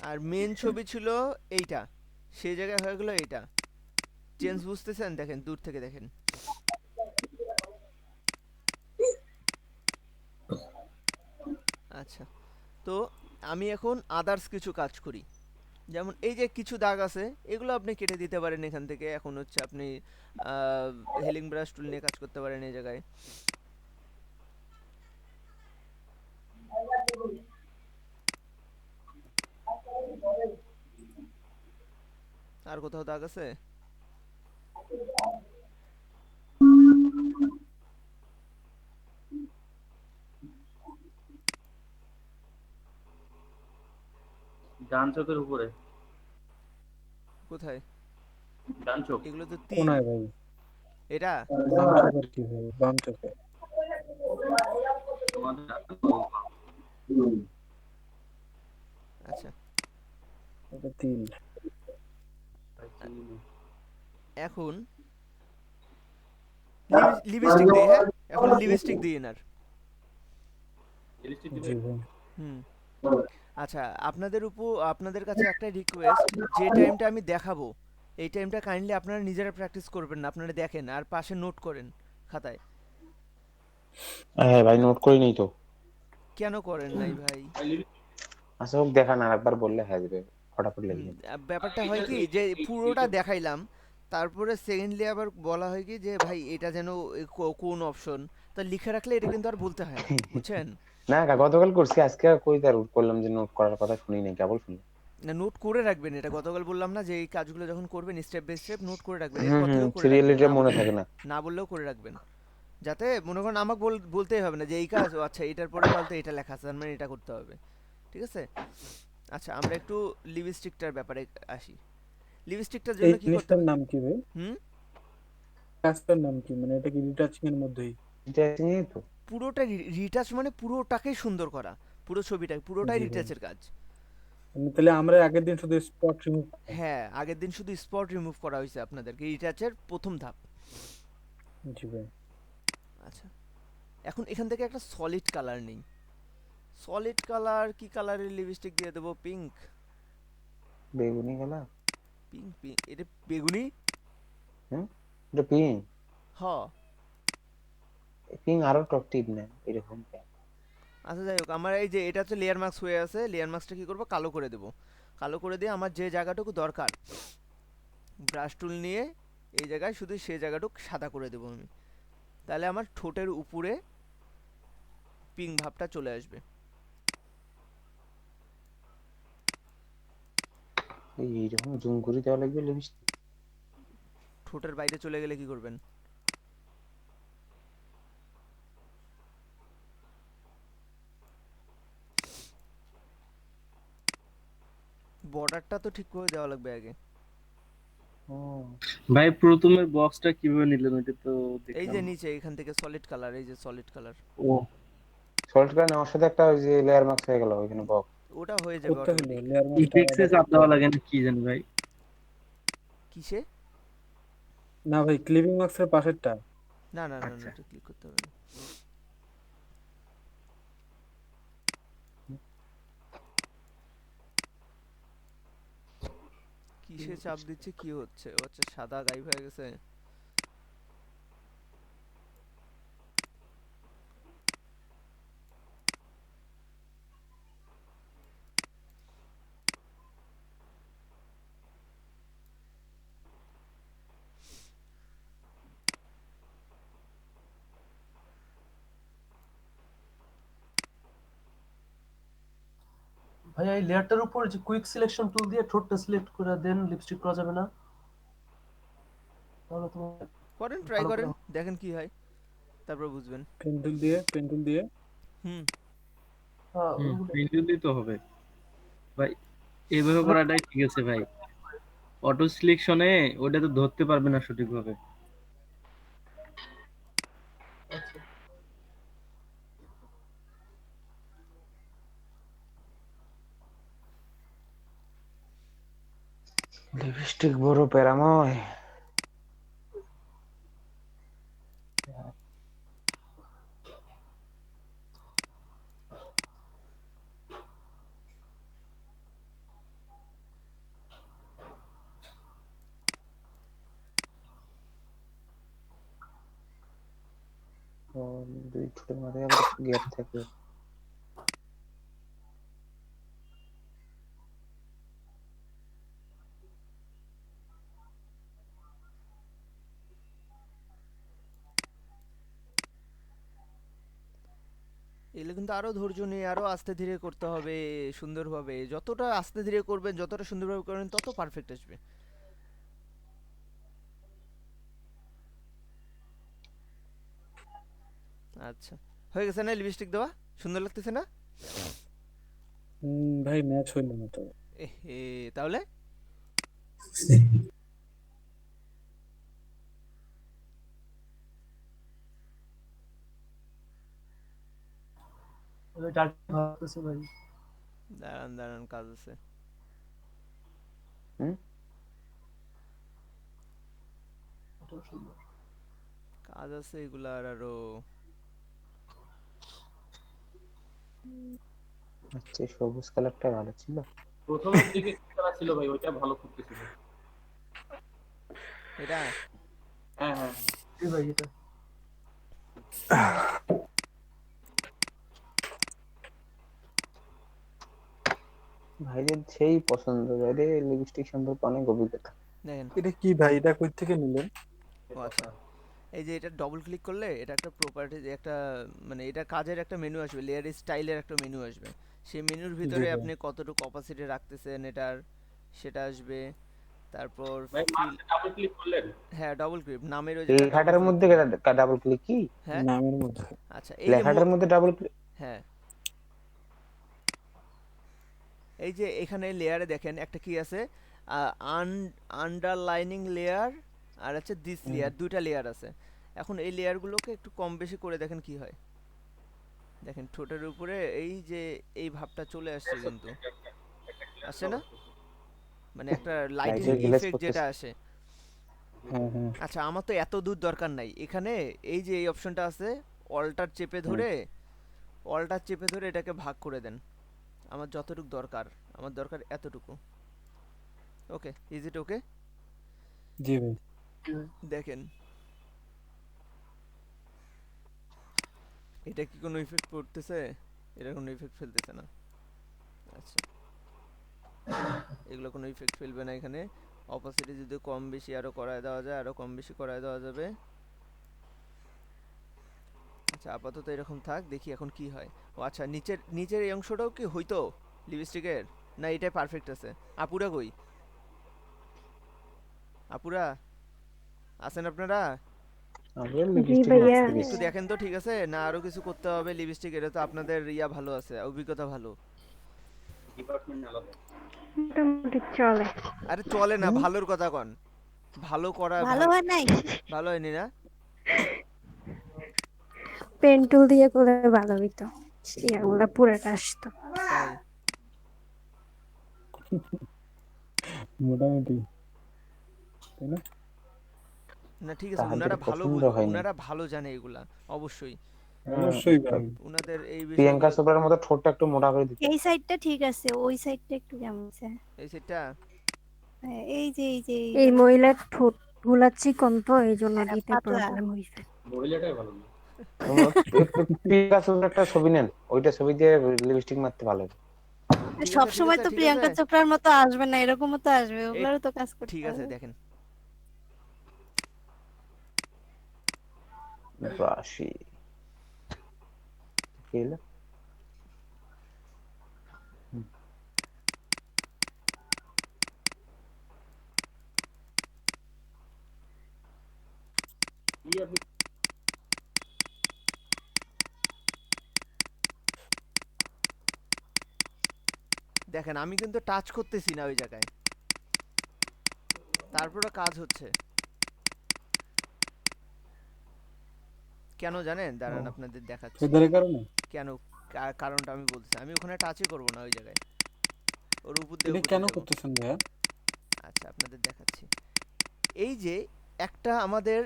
আর মেন ছবি ছিল এইটা, সেই জায়গায় হয়ে গেল এইটা। চেঞ্জ বুঝতেছেন? দেখেন দূর থেকে দেখেন। আচ্ছা, তো আমি এখন আদার্স কিছু কাজ করি। যেমন এই যে কিছু দাগ আছে, এগুলো আপনি কেটে দিতে পারেন এখান থেকে। এখন হচ্ছে আপনি হেলিং ব্রাশ টুল নিয়ে কাজ করতে পারেন এই জায়গায়। আর কোথাও দাগ আছে? ডান চোখের উপরে। কোথায়? ডান চোখ। এগুলো তো তিল। কোনায় ভাই। এটা বাম চোখের কি ভাই? বাম চোখে। আচ্ছা, এটা তিল। এখন লিপস্টিক দিই, হ্যাঁ, এখন লিপস্টিক দিই এনার। জি ভাই। হুম, আচ্ছা, আপনাদের কাছে একটা রিকোয়েস্ট, যে টাইমটা আমি দেখাবো এই টাইমটা কাইন্ডলি আপনারা নিজেরা প্র্যাকটিস করবেন না, আপনারা দেখেন আর পাশে নোট করেন খাতায়। হ্যাঁ ভাই, নোট করিনি তো। কেন করেন নাই ভাই? আচ্ছা হোক, দেখান আর একবার বললে হয়ে যাবে, ফটাফট লিখে নিন। ব্যাপারটা হয় কি, যে পুরোটা দেখাইলাম, তারপরে সেকেন্ডলি আবার বলা হয় কি যে ভাই এটা যেন কোন অপশন, তা লিখে রাখলে এটা কিন্তু আর বলতে হয় না, বুঝছেন? না গতকাল করছি, আজকে কই তার করলাম যে নোট করার কথা শুনি নাই, কেবল শুনি। না, নোট করে রাখবেন। এটা গতকাল বললাম না যে এই কাজগুলো যখন করবেন স্টেপ বাই স্টেপ নোট করে রাখবেন, এরপর থেকেও করে রাখবেন, সিরিয়ালিটা মনে থাকে না। না বললেও করে রাখবেন, যাতে মনে করেন আমাকে বলতেই হবে না যে এই কাজ, ও আচ্ছা এটার পরে তাহলে তো এটা লেখা আছে, তার মানে এটা করতে হবে, ঠিক আছে? আচ্ছা, আমরা একটু লিপস্টিকটার ব্যাপারে আসি। লিপস্টিকটার এই জন্য কি করতে জিনিসটার হবে? নাম কি ভাই? হুম, কাজটার নাম কি? মানে এটা কি রিটাচিং এর মধ্যেই? এটা নিয়ে তো পুরোটা রিটাচ, মানে পুরোটাকেই সুন্দর করা, পুরো ছবিটাই, পুরোটাই জি ভাই। রিটাচের কাজ। মানে তাহলে আমরা আগের দিন শুধু স্পট রিমুভ। হ্যাঁ, আগের দিন শুধু স্পট রিমুভ করা হয়েছে আপনাদেরকে, রিটাচের প্রথম ধাপ। জি ভাই। আচ্ছা, এখন এখান থেকে একটা সলিড কালার নেই। সলিড কালার কি কালারের লিপস্টিক দিয়ে দেবো? পিঙ্ক। বেগুনি গেলা। পিঙ্ক পিঙ্ক, এটা বেগুনি। হুম, এটা পিঙ্ক। হ। পিঙ্ক আরো টপ টিপ না এরকম। আচ্ছা, যাই হোক, আমার এই যে এটা হচ্ছে লেয়ার মার্কস হয়ে আছে, লেয়ার মার্কসটা কি করবো, কালো করে দেবো। কালো করে দিয়ে আমার যে জায়গাটুকু দরকার, ব্রাশ টুল নিয়ে এই জায়গায় শুধু সেই জায়গাটুকু সাদা করে দেবো আমি। তাহলে আমার ঠোঁটের উপরে পিঙ্ক ভাবটা চলে আসবে। এইরকম জুম করে দেওয়া লাগবে লিপস্টিক। ঠোঁটের বাইরে চলে গেলে কি করবেন? বর্ডারটা তো ঠিকভাবে দেওয়া লাগবে আগে। ভাই প্রথমের বক্সটা কিভাবে নিলেন? ওইটা তো এই দেখলাম যে না। নিচে এখান থেকে সলিড কালার, এই যে সলিড কালার, ও সল্ট করে নেওয়ার সাথে একটা ওই যে লেয়ার মার্কস হয়ে গেল ওইখানে বক্স। ওটা হয়ে যাবে করতে হলো অটোমেটিক। লেয়ার মাস্কটা ইফেক্টসে আবার চাপ করতে দেওয়া হবে। লাগে না কি জানি ভাই? কিসে? না ভাই, ক্লিপিং মাস্কের পাশেরটা। না না না না, আচ্ছা, এটা ক্লিক করতে হবে না। কিসে চাপ দিচ্ছে, কি হচ্ছে? ও আচ্ছা, সাদা গায়েব হয়ে গেছে। ভাইয়া এই লেয়ারটার উপর যে কুইক সিলেকশন টুল দিয়ে ঠোঁটটা সিলেক্ট করে দেন, লিপস্টিক করা যাবে না? তাহলে তোমার করেন, ট্রাই ভালো করে করেন, দেখেন কি হয়, তারপর বুঝবেন। পেন্সিল দিয়ে হুম। পেন্সিল দিয়ে তো হবে ভাই, এইভাবে করাটাই ঠিক আছে ভাই। অটো সিলেকশনে ওটা তো ধরতে পারবে না সঠিকভাবে। আচ্ছা। লিপস্টিক বড় প্যারাময়। দুই ঠোঁটের মাথায় আবার গ্যাপ থাকে। এগুলো কিন্তু আরো ধৈর্য নিয়ে আরো আস্তে ধীরে করতে হবে সুন্দরভাবে। যতটা আস্তে ধীরে করবেন, যতটা সুন্দরভাবে করবেন, তত পারফেক্ট আসবে। আচ্ছা, হয়ে গেছে না লিপস্টিক দেওয়া? সুন্দর লাগতেছে না? ভাই ম্যাচ হইল না তো। এ তাহলে ভাবতেছে ভাই। দাঁড়ান দাঁড়ান, কাজ আছে। ওটাও সুন্দর। কাজ আছে এগুলার আরো। আচ্ছা, সবুজ কালারটা ভালো ছিল। প্রথমের দিকে খেলা ছিল ভাই, ওইটা ভালো করতেছিল। এটা হ্যাঁ হ্যাঁ জি ভাই এটা। ভাইদের সেই পছন্দ, ভাইদের লিপস্টিক সম্পর্কে অনেক অভিজ্ঞতা। দেখেন, এটা কি ভাই, এটা কই থেকে নিলেন? ও আচ্ছা, এই যে এটা ডবল ক্লিক করলে এটা একটা প্রপার্টি, একটা মানে এটা কাজের একটা মেনু আসবে, লেয়ার স্টাইলের একটা মেনু আসবে। সেই মেনুর ভিতরে ভাই। আপনি কতটুকু অপাসিটি রাখতেছেন এটার, সেটা আসবে। তারপর ভাই, ফিল, ডাবল ক্লিক করলেন? হ্যাঁ ডবল ক্লিক, নামের ওই জায়গায় ডাবল লেখাটার ক্লিক মধ্যে করবেন। ডাবল ক্লিক কি? হ্যাঁ নামের মধ্যে। আচ্ছা, এই যে লেখাটার মধ্যে ডাবল ক্লিক? হ্যাঁ, এই যে এখানে লেয়ারে দেখেন একটা কি আছে, আন্ডারলাইনিং লেয়ার আর আছে দিস লেয়ার, দুইটা লেয়ার আছে। এখন এই লেয়ারগুলোকে একটু কম বেশি করে দেখেন কি হয়। দেখেন ঠোঁটের উপরে এই যে এই ভাবটা চলে আসছে, কিন্তু আসছে না, মানে একটা লাইটিং লাইটের গ্লেজ ইফেক্ট যেটা করতেছে। আসে। হ্যাঁ হ্যাঁ। আচ্ছা, আমার তো এত দূর দরকার নাই, এখানে এই যে এই অপশনটা আছে, অল্টার চেপে ধরে, অল্টার চেপে ধরে এটাকে ভাগ করে দেন। আমার যতটুকু দরকার, আমার দরকার এতটুকু। ওকে, ইজ ইট ওকে? জি ভাই। দেখেন এটা কি কোনো ইফেক্ট পড়তেছে? এটা কোনো ইফেক্ট ফেলতেছে না। আচ্ছা, এগুলো কোনো ইফেক্ট ফেলবে না এখানে। অপাসিটি যদি কম বেশি আরো করায় দেওয়া যায়, আরো কম বেশি করায় দেওয়া যাবে। আচ্ছা, আপাতত এরকম থাক, দেখি এখন কি হয়। ও আচ্ছা, নিচের নিচের এই অংশটাও কি হইতো লিপস্টিকের, না এটাই পারফেক্ট আছে? আপুরা কই? আপুরা আছেন আপনারা? আমাদের জি লিপস্টিক ভাইয়া। মাখতে একটু গেছি। দেখেন তো, ঠিক আছে না আরো কিছু করতে হবে লিপস্টিক? এটা তো আপনাদের ইয়া ভালো আছে, অভিজ্ঞতা ভালো। ডিপার্টমেন্ট আলাদা। মোটামুটি চলে। আরে চলে না, ভালোর কথা কন। ভালো করা ভালো হয় নাই। ভালো হয়নি না? পেন টুল দিয়ে করলে ভালো হইতো, ইয়াগুলা পুরাটা আসতো। তাই মোটামুটি, তাই না? না ঠিক আছে, তাহাদের উনারা ভালো পছন্দ হয়নি। উনারা ভালো জানে এগুলা, অবশ্যই অবশ্যই ভাই। উনাদের এই প্রিয়াঙ্কা বিষয়গুলো। চোপড়ার মতো ঠোঁটটা একটু মোটা করে দিতে। এই সাইডটা ঠিক আছে, ওই সাইডটা একটু কেমন আছে। এই সেটটা এই মহিলার ঠোঁট গুলা চিকন তো, এই জন্য দিতে পাতলা। প্রবলেম হইছে। মহিলাটাই ভালো না। প্রিয়াঙ্কা চোপড়ার একটা ছবি নেন, ওইটা ছবি দিয়ে লিপস্টিক মারতে ভালো হবে। ঠিক সব আছে, ঠিক সময় আছে, তো ঠিক প্রিয়াঙ্কা আছে, চোপড়ার মতো আসবে না, এরকমও তো আসবে, এই ওগুলারও তো কাজ করতে ঠিক আছে, হবে। দেখেন রাশি কি হলো? দেখেন আমি কিন্তু টাচ করতেছি না ওই জায়গায়, তারপরে কাজ হচ্ছে কেন জানেন? দাঁড়ান আপনাদের দেখাচ্ছি ফেদারের কারণে। কেন, কারণটা আমি বলছি। আমি ওখানে টাচই করব না ওই জায়গায়, ওর উপর এটা দিয়ে কেন যাবো। করতেছেন ভাইয়া? আচ্ছা আপনাদের দেখাচ্ছি। এই যে একটা আমাদের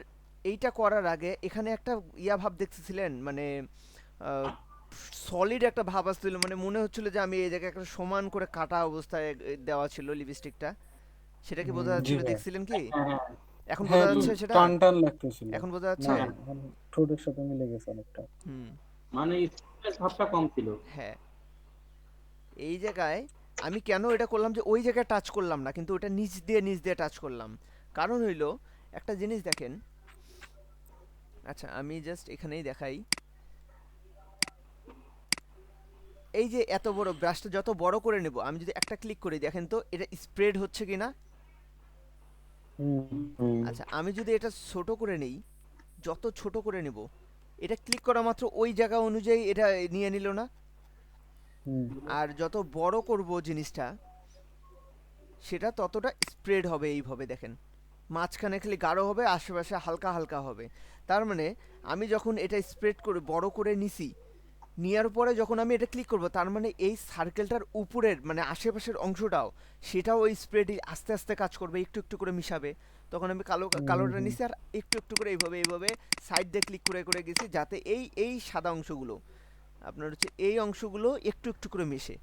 এইটা করার আগে এখানে একটা ইয়া ভাব দেখতেছিলেন, মানে সলিড একটা ভাব আসছিল, মানে মনে হচ্ছিল যে আমি এই জায়গায় একটা সমান করে কাটা অবস্থায় দেওয়া ছিল লিপস্টিকটা, সেটা কি বোঝা জি যাচ্ছিল? ভাইয়া। দেখছিলেন কি? এখন হ্যাঁ, বোঝা একটু যাচ্ছে সেটা? টান টান লাগতেছিল। এখন বোঝা না যাচ্ছে? এখন ঠোঁটের সাথে মিলে গেছে অনেকটা। হুম, মানে স্মুথনেস ভাবটা কম ছিল। হ্যাঁ। এই জায়গায় আমি কেন এটা করলাম যে ওই জায়গায় টাচ করলাম না, কিন্তু ওটা নিচ দিয়ে টাচ করলাম, কারণ হইলো একটা জিনিস দেখেন। আচ্ছা আমি জাস্ট এখানেই দেখাই। এই যে এত বড় ব্রাশটা যত বড় করে নেব, আমি যদি একটা ক্লিক করি দেখেন তো এটা স্প্রেড হচ্ছে কিনা। আচ্ছা আমি যদি এটা ছোট করে নেই, যত ছোট করে নেব, এটা ক্লিক করা মাত্র ওই জায়গা অনুযায়ী এটা নিয়ে নিল না? আর যত বড় করব জিনিসটা, সেটা ততটা স্প্রেড হবে। এইভাবে দেখেন মাঝখানে খালি গাঢ় হবে, আশেপাশে হালকা হালকা হবে। তার মানে আমি যখন এটা স্প্রেড করে বড় করে নিছি, নেওয়ার পরে যখন আমি এটা ক্লিক করব, তার মানে এই সার্কেলটার উপরের মানে আশেপাশের অংশটাও, সেটাও ওই স্প্রেড আস্তে আস্তে কাজ করবে, একটু একটু করে মিশাবে। তখন আমি কালোটা নিছি আর একটু একটু করে এইভাবে সাইড দিয়ে ক্লিক করে করে গেছি, যাতে এই সাদা অংশগুলো আপনার হচ্ছে এই অংশগুলো একটু একটু করে মিশে।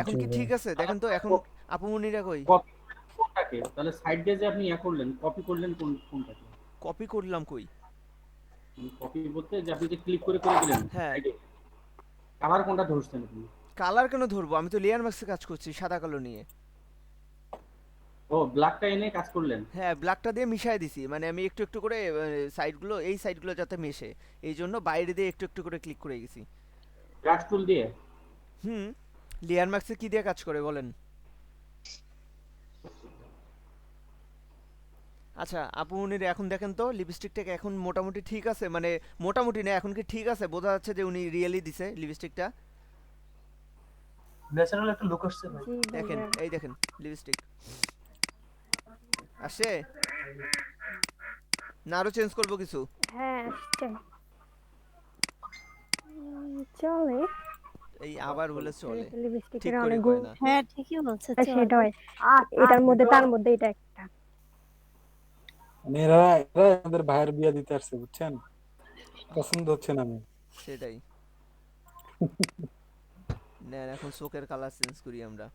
এখন কি ঠিক আছে? দেখেন তো এখন আপুমনিরা কই? কপি কোনটাকে? তাহলে সাইড দিয়ে যে আপনি ইয়া করলেন, কপি করলেন কোনটাকে? কপি করলাম কই? কপি বলতে যে আপনি যে ক্লিক করে করে দিলেন হ্যাঁ, সাইডে, কালার কোনটা ধরছেন আপনি? কালার কেন ধরবো? আমি তো লেয়ার ম্যাক্সে কাজ করছি সাদা কালো নিয়ে। ও ব্ল্যাকটা এনে কাজ করলেন। হ্যাঁ, ব্ল্যাকটা দিয়ে মিশাই দিছি, মানে আমি একটু একটু করে সাইডগুলো, এই সাইডগুলো যাতে মেশে, এই জন্য বাইরে দিয়ে একটু একটু করে ক্লিক করে গেছি। ব্রাশ টুল দিয়ে? হুম। লেয়ার ম্যাক্সে কি দিয়ে কাজ করে বলেন? আচ্ছা আপু উনি এখন দেখেন তো লিপস্টিকটাকে এখন মোটামুটি ঠিক আছে, মানে মোটামুটি না, এখন কি ঠিক আছে? বোঝা যাচ্ছে যে উনি রিয়েলি দিছে লিপস্টিকটা। ন্যাচারাল একটা লুক আসছে ভাই। দেখেন এই দেখেন লিপস্টিক আসছে না, আরো চেঞ্জ করবো কিছু? হ্যাঁ আসছে। চলে। এই আবার বলে চলে, ঠিক লিপস্টিকের করে অনেক কয় না। হ্যাঁ ঠিকই বলছে, সেটাই। এটার মধ্যে তার মধ্যে এটা একটা। মানে এরা এরা আমাদের ভাইয়ের বিয়া দিতে আসছে, বুঝছেন? পছন্দ হচ্ছে না আমি। সেটাই। নেন এখন চোখের কালার চেঞ্জ করি আমরা।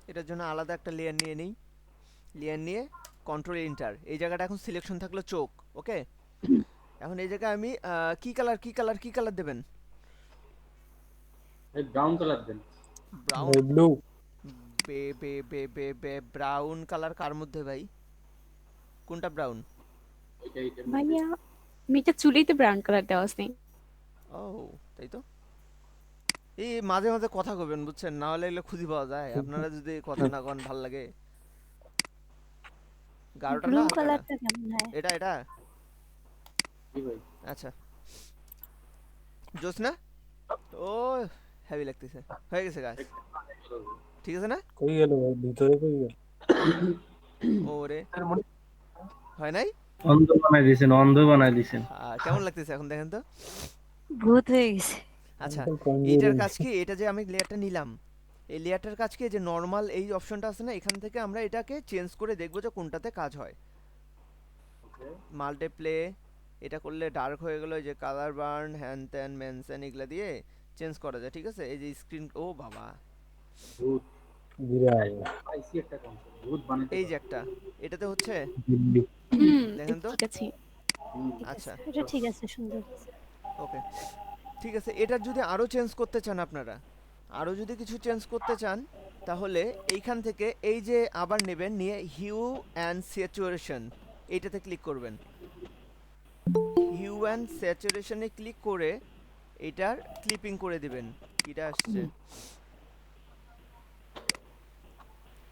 এটার জন্য আলাদা একটা লেয়ার নিয়ে নিই। লেয়ার নিয়ে কন্ট্রোল এন্টার, এই জায়গাটা এখন সিলেকশন থাকলো চোখ, ওকে। এখন এই জায়গায় আমি কি কালার দেবেন? এই ব্রাউন কালার দেন। ব্রাউন? ব্লু। বে বে বে বে বে ব্রাউন কালার কার মধ্যে ভাই? কোনটা ব্রাউন? এইটা ভাইয়া মিটা চুলিতে ব্রাউন কালার দেওয়া আছে। ও তাই তো। এই মাঝে মাঝে কথা কবেন বুঝছেন, না হলে এগুলো খুঁজে পাওয়া যায়। আপনারা যদি কথা না কন ভাল লাগে। গাঢ়টা না ব্লু হালকাটা? কালারটা কেমন হয়? এটা কি ভাই? আচ্ছা জোস না? ও হেভি লাগতেছে, হয়ে গেছে গাছ, ঠিক আছে না? কই গেল ভাই, ভিতরে কই গেল? ওরে এর মনে হয় নাই? অন্ধ বানাই দিয়েছেন। কেমন লাগতেছে এখন দেখেন তো? ভূত হয়ে গেছে। আচ্ছা Conjuring। এইটার কাজ কি? এটা যে আমি লেয়ারটা নিলাম, এই লেয়ারটার কাজ কি? যে নর্মাল এই অপশনটা আছে না, এখান থেকে আমরা এটাকে চেঞ্জ করে দেখবো যে কোনটাতে কাজ হয়। মাল্টিপ্লে এটা করলে ডার্ক হয়ে গেল, যে কালার বার্ন হ্যান ত্যান মেনশন এগুলা দিয়ে চেঞ্জ করা যায়, ঠিক আছে। এই যে স্ক্রিন, ও বাবা, বিড়াল আইসি একটা কনসেপ্ট ভূত বানাইতে এই যে একটা, এটাতে হচ্ছে, দিল্লি। দেখেন তো। ঠিক আছে, আচ্ছা, এটা ঠিক আছে, সুন্দর। ওকে, ঠিক আছে। এটার যদি আরো চেঞ্জ করতে চান আপনারা, আরো যদি কিছু চেঞ্জ করতে চান, তাহলে এইখান থেকে এই যে আবার নেবেন, নিয়ে হিউ অ্যান্ড স্যাচুরেশন এইটাতে ক্লিক করবেন। হিউ অ্যান্ড স্যাচুরেশনে ক্লিক করে এটার ক্লিপিং করে দিবেন। এটা আসছে,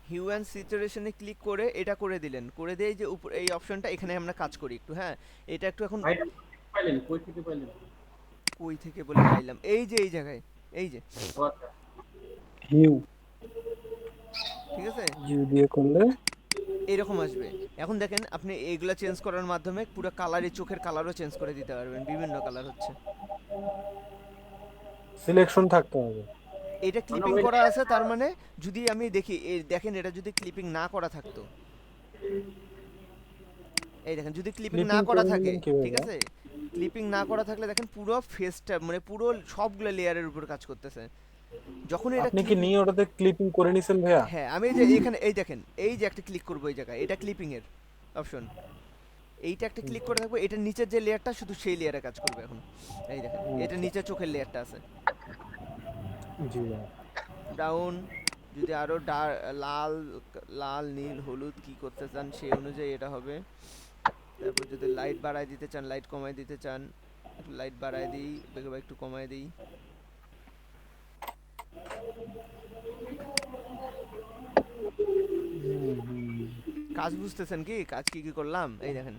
হিউ অ্যান্ড স্যাচুরেশনে ক্লিক করে এটা করে দিলেন, করে দিয়ে এই যে উপর এই অপশনটা, এখানে আমরা কাজ করি একটু, হ্যাঁ। এটা একটু এখন পাইলেন কই থেকে পাইলেন? কই থেকে বলে পাইলাম, এই যে এই জায়গায়, এই যে, হিউ ঠিক আছে, হিউ দিয়ে করলে এরকম আসবে। এখন দেখেন আপনি এইগুলা চেঞ্জ করার মাধ্যমে পুরো কালারই, চোখের কালারও চেঞ্জ করে দিতে পারবেন, বিভিন্ন কালার হচ্ছে। সিলেকশন থাকতে হবে। এটা ক্লিপিং করা আছে, তার মানে যদি আমি দেখি, এই দেখেন এটা যদি ক্লিপিং না করা থাকতো, এই দেখেন যদি ক্লিপিং না ক্লিপিং করা করে থাকে, নিলেন কিভাবে? ঠিক আছে, ক্লিপিং না করা থাকলে দেখেন পুরো ফেসটা, মানে পুরো সবগুলো লেয়ারের উপর কাজ করতেছে। যখন এটা আপনি কি নিয়ে ওটাতে ক্লিপিং করে নিছেন ভাইয়া? হ্যাঁ, আমি এই যে এখানে এই দেখেন, এই যে একটা ক্লিক করবো এই জায়গায়, এটা ক্লিপিং এর অপশন, এইটা একটা ক্লিক করে থাকবো, এটার নিচের যে লেয়ারটা শুধু সেই লেয়ারে কাজ করবে এখন। এই দেখেন এটা নিচে চোখের লেয়ারটা আছে, জি ভাই। ব্রাউন, যদি আরো লাল, লাল নীল হলুদ কি করতে চান সেই অনুযায়ী এটা হবে। তারপর যদি লাইট বাড়ায় দিতে চান, লাইট কমায় দিতে চান, একটু লাইট বাড়ায় দিই, বা একটু কমায় দিই। কাজ বুঝতেছেন কি, কাজ কি কি করলাম, এই দেখেন।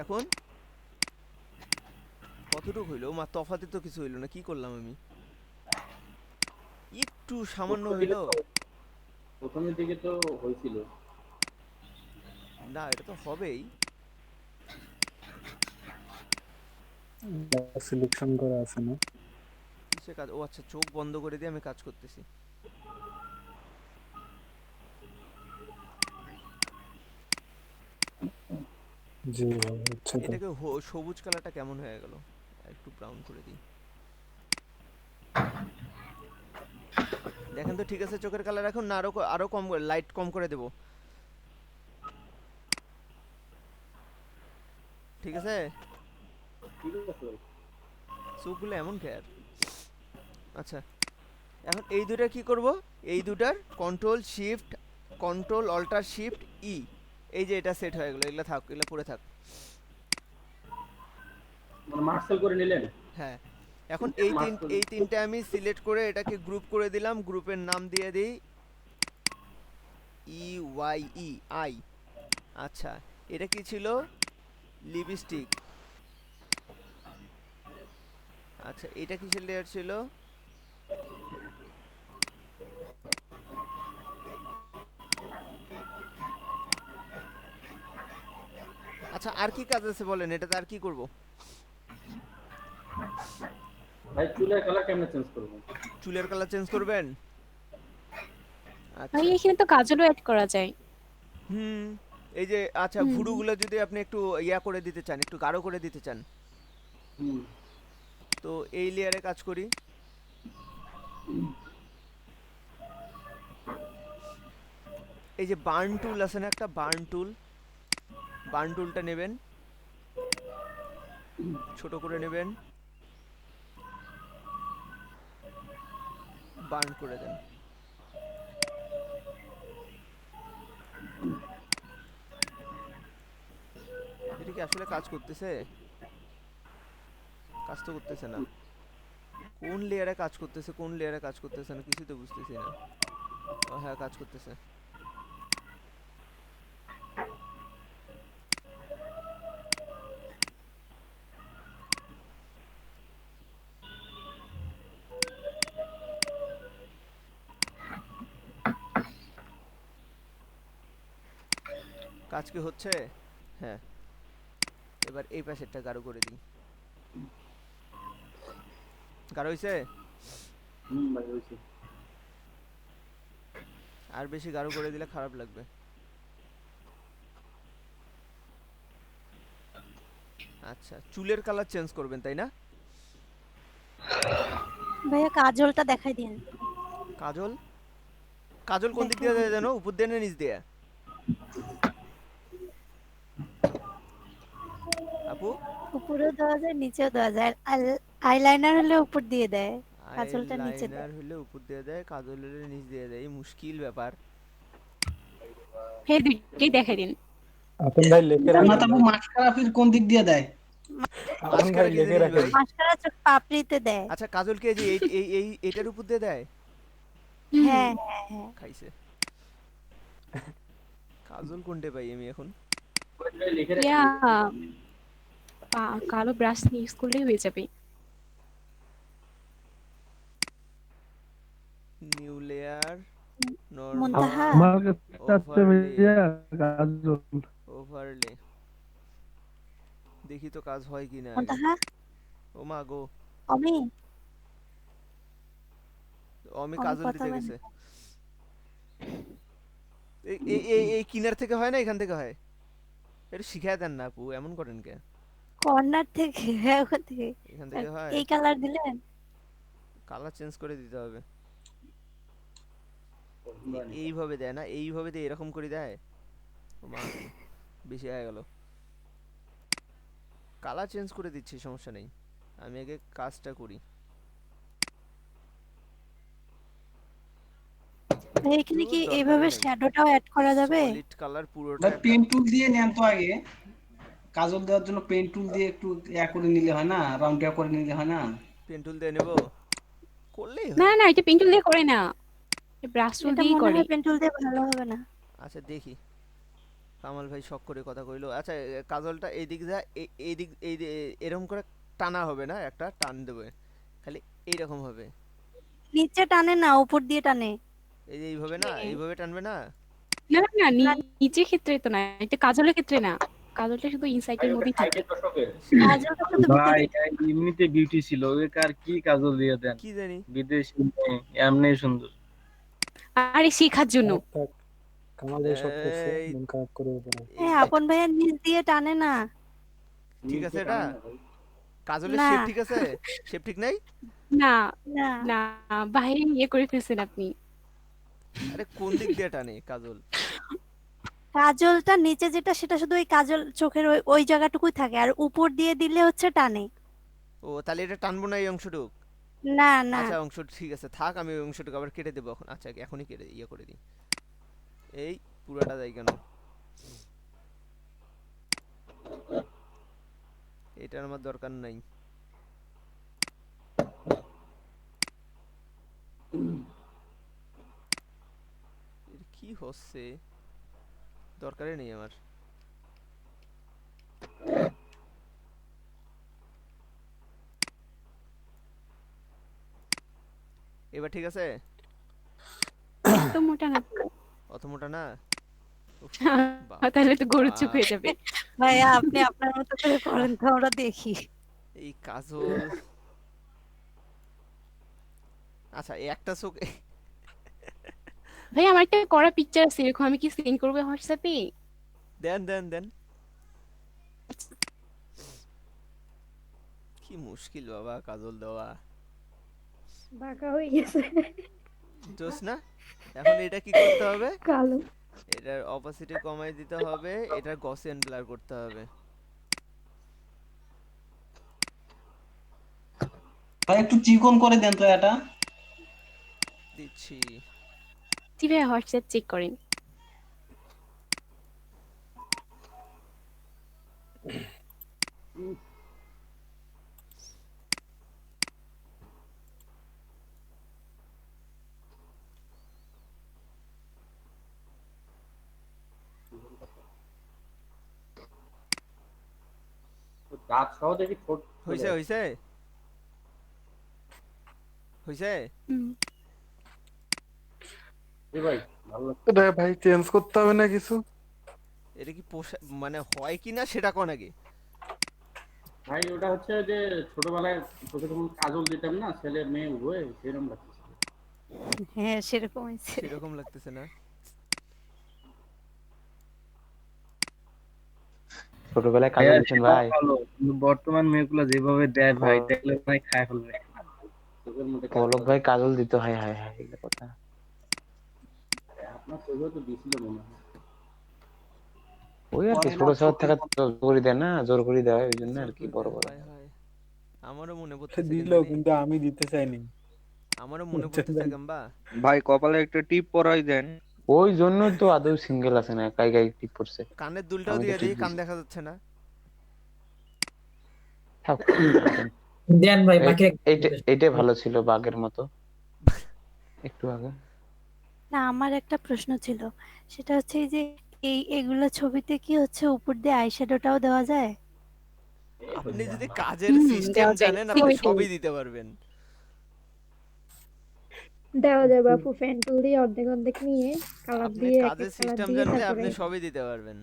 এখন কতটুকু হইলো, মা তফাতে তো কিছু হইলো না, কি করলাম আমি, একটু সামান্য হইলো। প্রথমের দিকে তো হয়েছিল। না, এটা তো হবেই। সিলেকশন করা আছে না? কিসে কাজ, ও আচ্ছা, চোখ বন্ধ করে দিয়ে আমি কাজ করতেছি। জি ভাই, হচ্ছে তো। এটাকে সবুজ কালারটা কেমন হয়ে গেল, একটু ব্রাউন করে দিই, দেখেন তো ঠিক আছে চোখের কালার এখন, না আরো আরো কম, লাইট কম করে দেব, ঠিক আছে। ঠিক আছে, চোখগুলো এমন খেয়ার। আচ্ছা, এখন এই দুটার কি করব, এই দুটার কন্ট্রোল অল্টার শিফট ই, এই যে এটা সেট হয়ে গেল, এগুলো থাক, এগুলো পড়ে থাক। মানে মার্সেল করে নিলেন। হ্যাঁ, এখন এই তিনটা আমি সিলেক্ট করে এটাকে গ্রুপ করে দিলাম, গ্রুপের নাম দিয়ে দিই EYE। আচ্ছা, এটা কি ছিল, লিপস্টিক। আচ্ছা, এটা কিসের লেয়ার ছিল, আচ্ছা আর কি কাজ আছে বলেন, এটাতে আর কি করব। ভাই চুলের কালার কেমনে চেঞ্জ করব? চুলের কালার চেঞ্জ করবেন, আচ্ছা। ভাই এখানে তো কাজলও অ্যাড করা যায়। এই যে আচ্ছা, ভুরুগুলো যদি আপনি একটু ইয়া করে দিতে চান, একটু গাঢ় করে দিতে চান, তো এই লেয়ারে কাজ করি। এই যে বার্ন টুল আছে না একটা, বার্ন টুলটা নেবেন, ছোট করে নেবেন, বার্ন করে দেন। এটা কি আসলে কাজ করতেছে? কাজ তো করতেছে না। কোন লেয়ারে কাজ করতেছে, কোন লেয়ারে কাজ করতেছে না, কিছু তো বুঝতেছি না। হ্যাঁ, কাজ করতেছে। কাজ কি হচ্ছে? হ্যাঁ, এবার এই পাশেরটা গাঢ় করে দিই। গাঢ় হইছে? ভাই হইছে। আর বেশি গাঢ় করে দিলে খারাপ লাগবে। আচ্ছা, চুলের কালার চেঞ্জ করবেন তাই না? ভাইয়া কাজলটা দেখাই দিন। কাজল কাজল কোন দিক দেখাই দিয়ে দিন। দেয় জানো? উপর দিয়ে না নিচ দিয়ে? আপু, উপরেও দেওয়া যায়, নিচেও দেওয়া যায়। আর আইলাইনার হলে উপর দিয়ে দেয়, কাজলটা নিচে দেয়। আইলাইনার হলে উপর দিয়ে দেয়, কাজল হলে নিচ দিয়ে দেয়। এই মুশকিল ব্যাপার। হ্যাঁ, দুইটাই দেখাই দিন। আপন ভাই লিখে জান্নাত রাখেন আপু ভাই। মাস্কারা ফির কোন দিক দিয়ে দেয়? আপন ভাই মাস্কারা কি লিখে জিনিস রাখেন। ভাই? মাস্কারা চোখ পাপড়িতে দেয়। আচ্ছা, কাজল কে যে এই এই এই এটার উপর দিয়ে দেয়? হ্যাঁ হ্যাঁ হ্যাঁ। খাইছে। কাজল কোনটা পাই আমি এখন? ইয়া কালো ব্রাশ ইউজ করলেই হয়ে যাবে। New layer, Muntaha. Normal, overlay, overlay. দেখি তো কাজ হয় কিনা আগে। মুনতাহা, ও মা গো, অমি আমি অমি কাজল কথা দিতে বলেন। গেছে। এই এই এই এই কিনার থেকে হয় না, এখান থেকে হয়? এটা শিখায় দেন না আপু, এমন করেন কে? কর্নার থেকে, ওখান থেকে। এখান থেকে হয়? এই কালার দিলেন? কালার চেঞ্জ করে দিতে হবে। এইভাবে দেয় না, এইভাবে দিয়ে এরকম করে দেয়? ও মা গো, বেশি হয়ে গেল। কালার চেঞ্জ করে দিচ্ছি, সমস্যা নেই। আমি আগে কাজটা করি। ভাই এখানে কি দরকারই এইভাবে নাই, শ্যাডোটাও অ্যাড করা যাবে? সলিড কালার পুরোটা ভাই একটা। পেন টুল দিয়ে নেন তো আগে। কাজল দেওয়ার জন্য পেন টুল দিয়ে একটু করে নিলে হয় না, রাউন্ড করে নিলে হয় না? পেন টুল দিয়ে নেব, করলেই না হয়। না, এটা পেন্টুল দিয়ে করে না, ব্রাশ টুল এটা দিয়েই মনে করে। হয় পেন্টুল দিয়ে ভালো হবে না। আচ্ছা দেখি, কামাল ভাই শখ করে কথা কইলো। আচ্ছা, কাজলটা এইদিক যা, এইদিক এরকম করে টানা হবে না, একটা টান দেবে খালি, এইরকম হবে। নিচে টানে না, উপর দিয়ে টানে। এই যে এইভাবে না, এইভাবে টানবে না? না না, নিচের ক্ষেত্রে তো না, এটা কাজলের ক্ষেত্রে না, কাজলটা শুধু ইনসাইডের মধ্যেই থাকে। কাজলটা শুধু ভাই ভিতরে। এমনিতে বিউটি ছিল, ওকে আর কি কাজল দিয়ে দেন? কি জানি। বিদেশি মেয়ে, এমনি সুন্দর। আরে শেখার জন্য। থাক থাক, কামাল ভাই শখ করছে, এই মন খারাপ করে উপরে। হ্যাঁ, আপন ভাইয়া নিচ দিয়ে টানে না। ঠিক আছে এটা? কাজলের না শেপ ঠিক আছে? শেপ ঠিক নাই? না না, না, বাইরে ইয়ে করে ফেলছেন আপনি। আরে কোন দিক দিয়ে টানে কাজল? কাজলটা নিচে যেটা সেটা শুধু ওই কাজল চোখের ওই ওই জায়গাটুকুই থাকে, আর উপর দিয়ে দিলে হচ্ছে টানে। ও তাহলে এটা টানবো না এই অংশটুক? না না, আচ্ছা, অংশ ঠিক আছে থাক, আমি ওই অংশটুকু আবার কেটে দেবো এখন। আচ্ছা, এখনই কেটে ইয়ে করে দিই। এই পুরাটা যাই কেন? এটার আমার দরকার নাই। এর কি হচ্ছে, দরকারই নেই আমার। এবার ঠিক আছে? এত মোটা না। অত মোটা না? উফ, তাহলে তো গরুর বাবা, চোখ হয়ে যাবে। ভাইয়া আপনি আপনার মতো করে করেন তো, আমরা দেখি। এই কাজল। আচ্ছা, এই একটা চোখ। ভাই আমার একটা করা পিকচার আছে এরকম, আমি কি সেন্ড করবো হোয়াটসঅ্যাপে? দেন দেন দেন। কি মুশকিল বাবা কাজল দেওয়া। বাঁকা হয়ে গেছে জোস না? এখন এটা কি করতে হবে? কালো। এটার অপাসিটি কমাই দিতে হবে, এটার গসিয়ান ব্লার করতে হবে। ভাই একটু চিকন করে দেন তো এটা। দিচ্ছি। জি ভাই, হোয়াটসঅ্যাপ চেক করেন। দাঁত সহ দেখি ঠোঁট হইছে হইছে হইছে। ভাই ভালো এটা ভাই চেঞ্জ করতে হবে না কিছু? এটা কি মানে হয় কি না সেটা কোন আগে। ভাই, ওটা হচ্ছে যে ছোটবেলায় তোকে যখন কাজল দিতাম না, ছেলে মেয়ে উভয়, সেরকম লাগছে। হ্যাঁ, সেরকম হয়েছে। সেরকম লাগতেছে না? ছোটবেলায় কাজল ভাইয়া দিতেন সেটাও ভাই? ভালো, কিন্তু বর্তমান মেয়েগুলো যেভাবে দেয় ভাই, পল- দেখলে ভাই খায় ফেলবে। চোখের মধ্যে পলক কাজল। ভাই কাজল দিত, হায় হায় হায়, এগুলো কথা। আপনার চোখেও তো দিছিল মনে হয়। ওই আর কি, পরে না ছোট শহর চোখের থেকে জোর করে দেয় না, জোর করে দেওয়া হয়, ওই জন্য জোর আর কি, করে বড় দেয়া বড় হয় হয়। হয়। আমারও মনে সে পড়তেছে দিল, কিন্তু নি, কিন্তু আমি দিতে চাইনি, আমারও মনে বুঝছেন পড়তেছে ভাই? গাম্বা। ভাই কপালে একটা টিপ পরাই দেন। ওই জন্যই তো আদৌ সিঙ্গেল আছে না, একাই গাই টিপ পড়ছে। কানের দুলটাও আমি তো দিয়ে টিপ দিই, কান দিছি। দেখা যাচ্ছে না। থাক, দেন। দেন ভাই, এই বাকি এইটা ভালো ছিল, বাঘের মতো একটু আগে। না, আমার একটা প্রশ্ন ছিল, সেটা হচ্ছে এই যে এগুলো ছবিতে কি হচ্ছে উপর দিয়ে আইশ্যাডোটাও দেওয়া যায়? আপনি যদি কাজের সিস্টেম দেওয়া যায়, জানেন আপনি ওইটাই সবই দিতে পারবেন। দেওয়া যায় বাপু, ফ্যান টুল দিয়ে অর্ধেক অর্ধেক নিয়ে কালার আপনি দিয়ে এক কাজের এক কালার সিস্টেম দিয়ে জানলে তারপরে আপনি সবই দিতে পারবেন।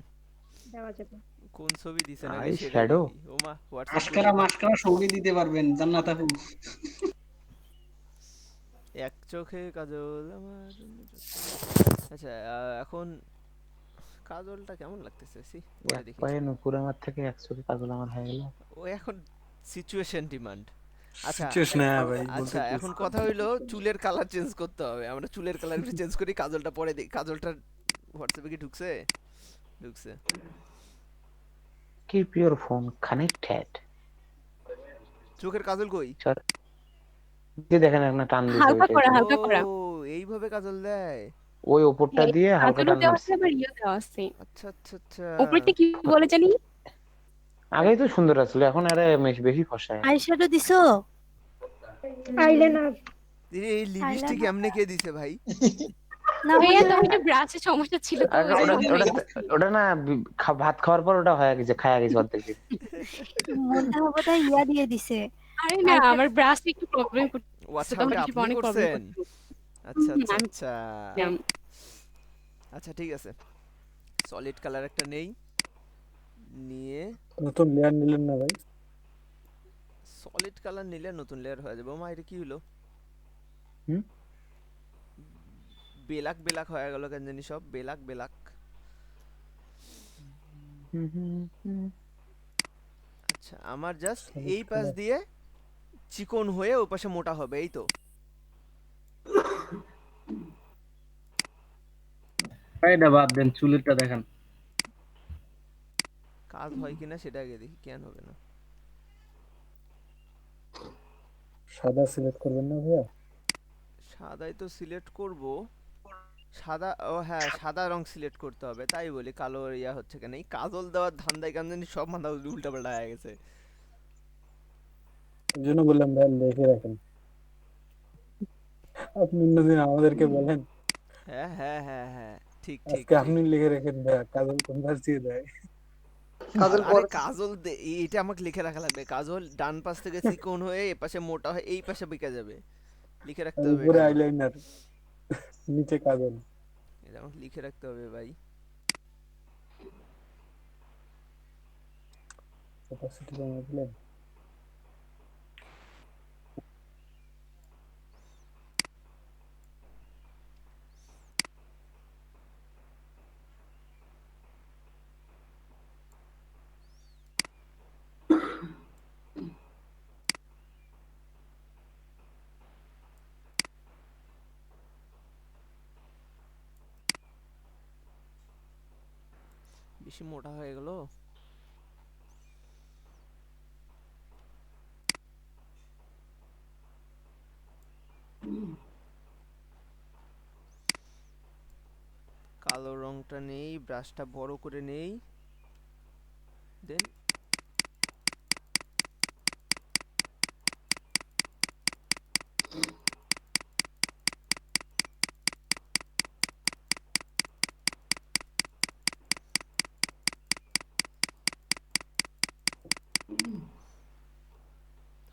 দেওয়া যাবে। কোন ছবি দিছেন আগে আই সেটা শ্যাডো। দেখি। ওমা, হোয়াটসঅ্যাপ গ্রুপে মাস্কারা মাস্কারা সবই দিতে পারবেন, জান্নাত আপু। এক চোখে কাজল আমার অন্য চোখে। আচ্ছা, এখন কাজলটা কেমন লাগতেছে সি পরে এক দেখি। পায়ে নুপুর আমার থেকে, এক চোখে কাজল আমার হয়ে গেল। ও এখন সিচুয়েশন ডিমান্ড। আচ্ছা সিচুয়েশন, হ্যাঁ ভাই, বলতে আচ্ছা, এখন চাইছি। কথা হইলো চুলের কালার চেঞ্জ করতে হবে। আমরা চুলের কালার একটু চেঞ্জ করি, কাজলটা পরে দিই। কাজলটা হোয়াটসঅ্যাপে কি ঢুকছে? ঢুকছে। Keep your phone connected. চোখের কাজল কই? চল, যে দেখেন একটা টান দিছে ওই হালকা করা, টাইপের। ও, হালকা করা। এইভাবে কাজল দেয়? ওই ওপরটা হ্যাঁ, দিয়ে হালকা কাজলও টান দেওয়া আছে মারছে। আবার ইয়ে দেওয়া আছে। আচ্ছা আচ্ছা আচ্ছা। উপরেরটা কি বলে জানি? আগেই তো সুন্দর আসলো, এখন আরে বেশি ফসায়। আইশ্যাডো দিছো? আইলাইনার। এই লিপস্টিক আইলাইনার এমনে কে দিছে ভাই? না, ওই ভাইয়া যে তো ওইটা ব্রাশের সমস্যা ছিল, তো আগে ওই ওটা জন্য ওটা হয়ে গেছে। ওটা না, ভাত খাওয়ার পর ওটা হয়ে গেছে, খায়া গেছে অর্ধেক দিন। মধ্যে বোধহয় ইয়া দিয়ে দিছে, আরে না, আইশ্যাডো। আমার ব্রাশ একটু প্রবলেম ও করছে, আচ্ছা, তো আমার ওটা হিসেবে আপনি অনেক প্রবলেম করছেন? করছিল। আচ্ছা আচ্ছা আমি আচ্ছা। দিলাম। আচ্ছা ঠিক আছে, সলিড কালার একটা নেই, নিয়ে নতুন লেয়ার নিলেন না ভাই? সলিড কালার নিলে নতুন লেয়ার হয়ে যাবে। ওমা, এটা কি হলো? হুম? বেলাক বেলাক হয়ে গেল কেন জানি, সব বেলাক বেলাক। আচ্ছা, আমার জাস্ট এই পাশ দিয়ে চিকন হয়ে ও পাশে মোটা হবে, এই তো। এটা বাদ দেন, চুলেরটা দেখান। কাজ হয় কিনা সেটা আগে দেখি, কেন হবে না। সাদা সিলেক্ট করবেন না ভাইয়া? সাদাই তো সিলেক্ট করব। সাদা, ও হ্যাঁ, সাদা রং সিলেক্ট করতে হবে, তাই বলি কালো ইয়া হচ্ছে কেন। এই কাজল দেওয়ার ধান্দায় কেন জানি সব মাথা উল্টা পাল্টা হয়ে গেছে। এই জন্য বললাম ভাই, লিখে রাখেন। আপনি অন্যদিন আমাদেরকে বলেন, হ্যাঁ হ্যাঁ হ্যাঁ হ্যাঁ, ঠিক ঠিক আজকে ঠিক। আপনি লিখে রাখেন ভাইয়া, কাজল কোন পাশ দিয়ে দেয়। কাজল আরে পর কাজল এটা আমাকে লিখে রাখা লাগবে। কাজল ডান পাশ থেকে চিকন হয়ে এ পাশে মোটা হয়ে এই পাশে বিকে যাবে, লিখে রাখতে হবে উপরে এটা আমার। আইলাইনার, নিচে কাজল। এটা আমাকে লিখে রাখতে হবে ভাই। ক্যাপাসিটি কমিয়ে দিলেন। বেশি মোটা হয়ে গেল। কালো রংটা নেই, ব্রাশটা বড় করে নেই, দেন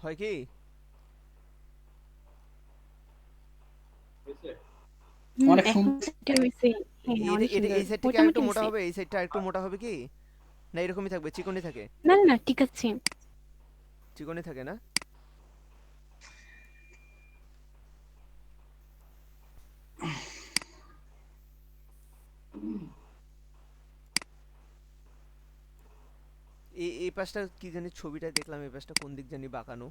হয় কি? অনেক সুন্দর। এটা হইছে। হ্যাঁ, অনেক সুন্দর। এই সাইডটা কি আরেকটু মোটামুটি মোটা হইছে। হবে? এই সাইডটা আরেকটু মোটা হবে কি? না এরকমই থাকবে, চিকনই থাকে? না না, ঠিক আছে। চিকনই থাকে না? এই পাশটা কি জানি ছবিটা দেখলাম, এই পাশটা কোন দিক জানি বাঁকানো।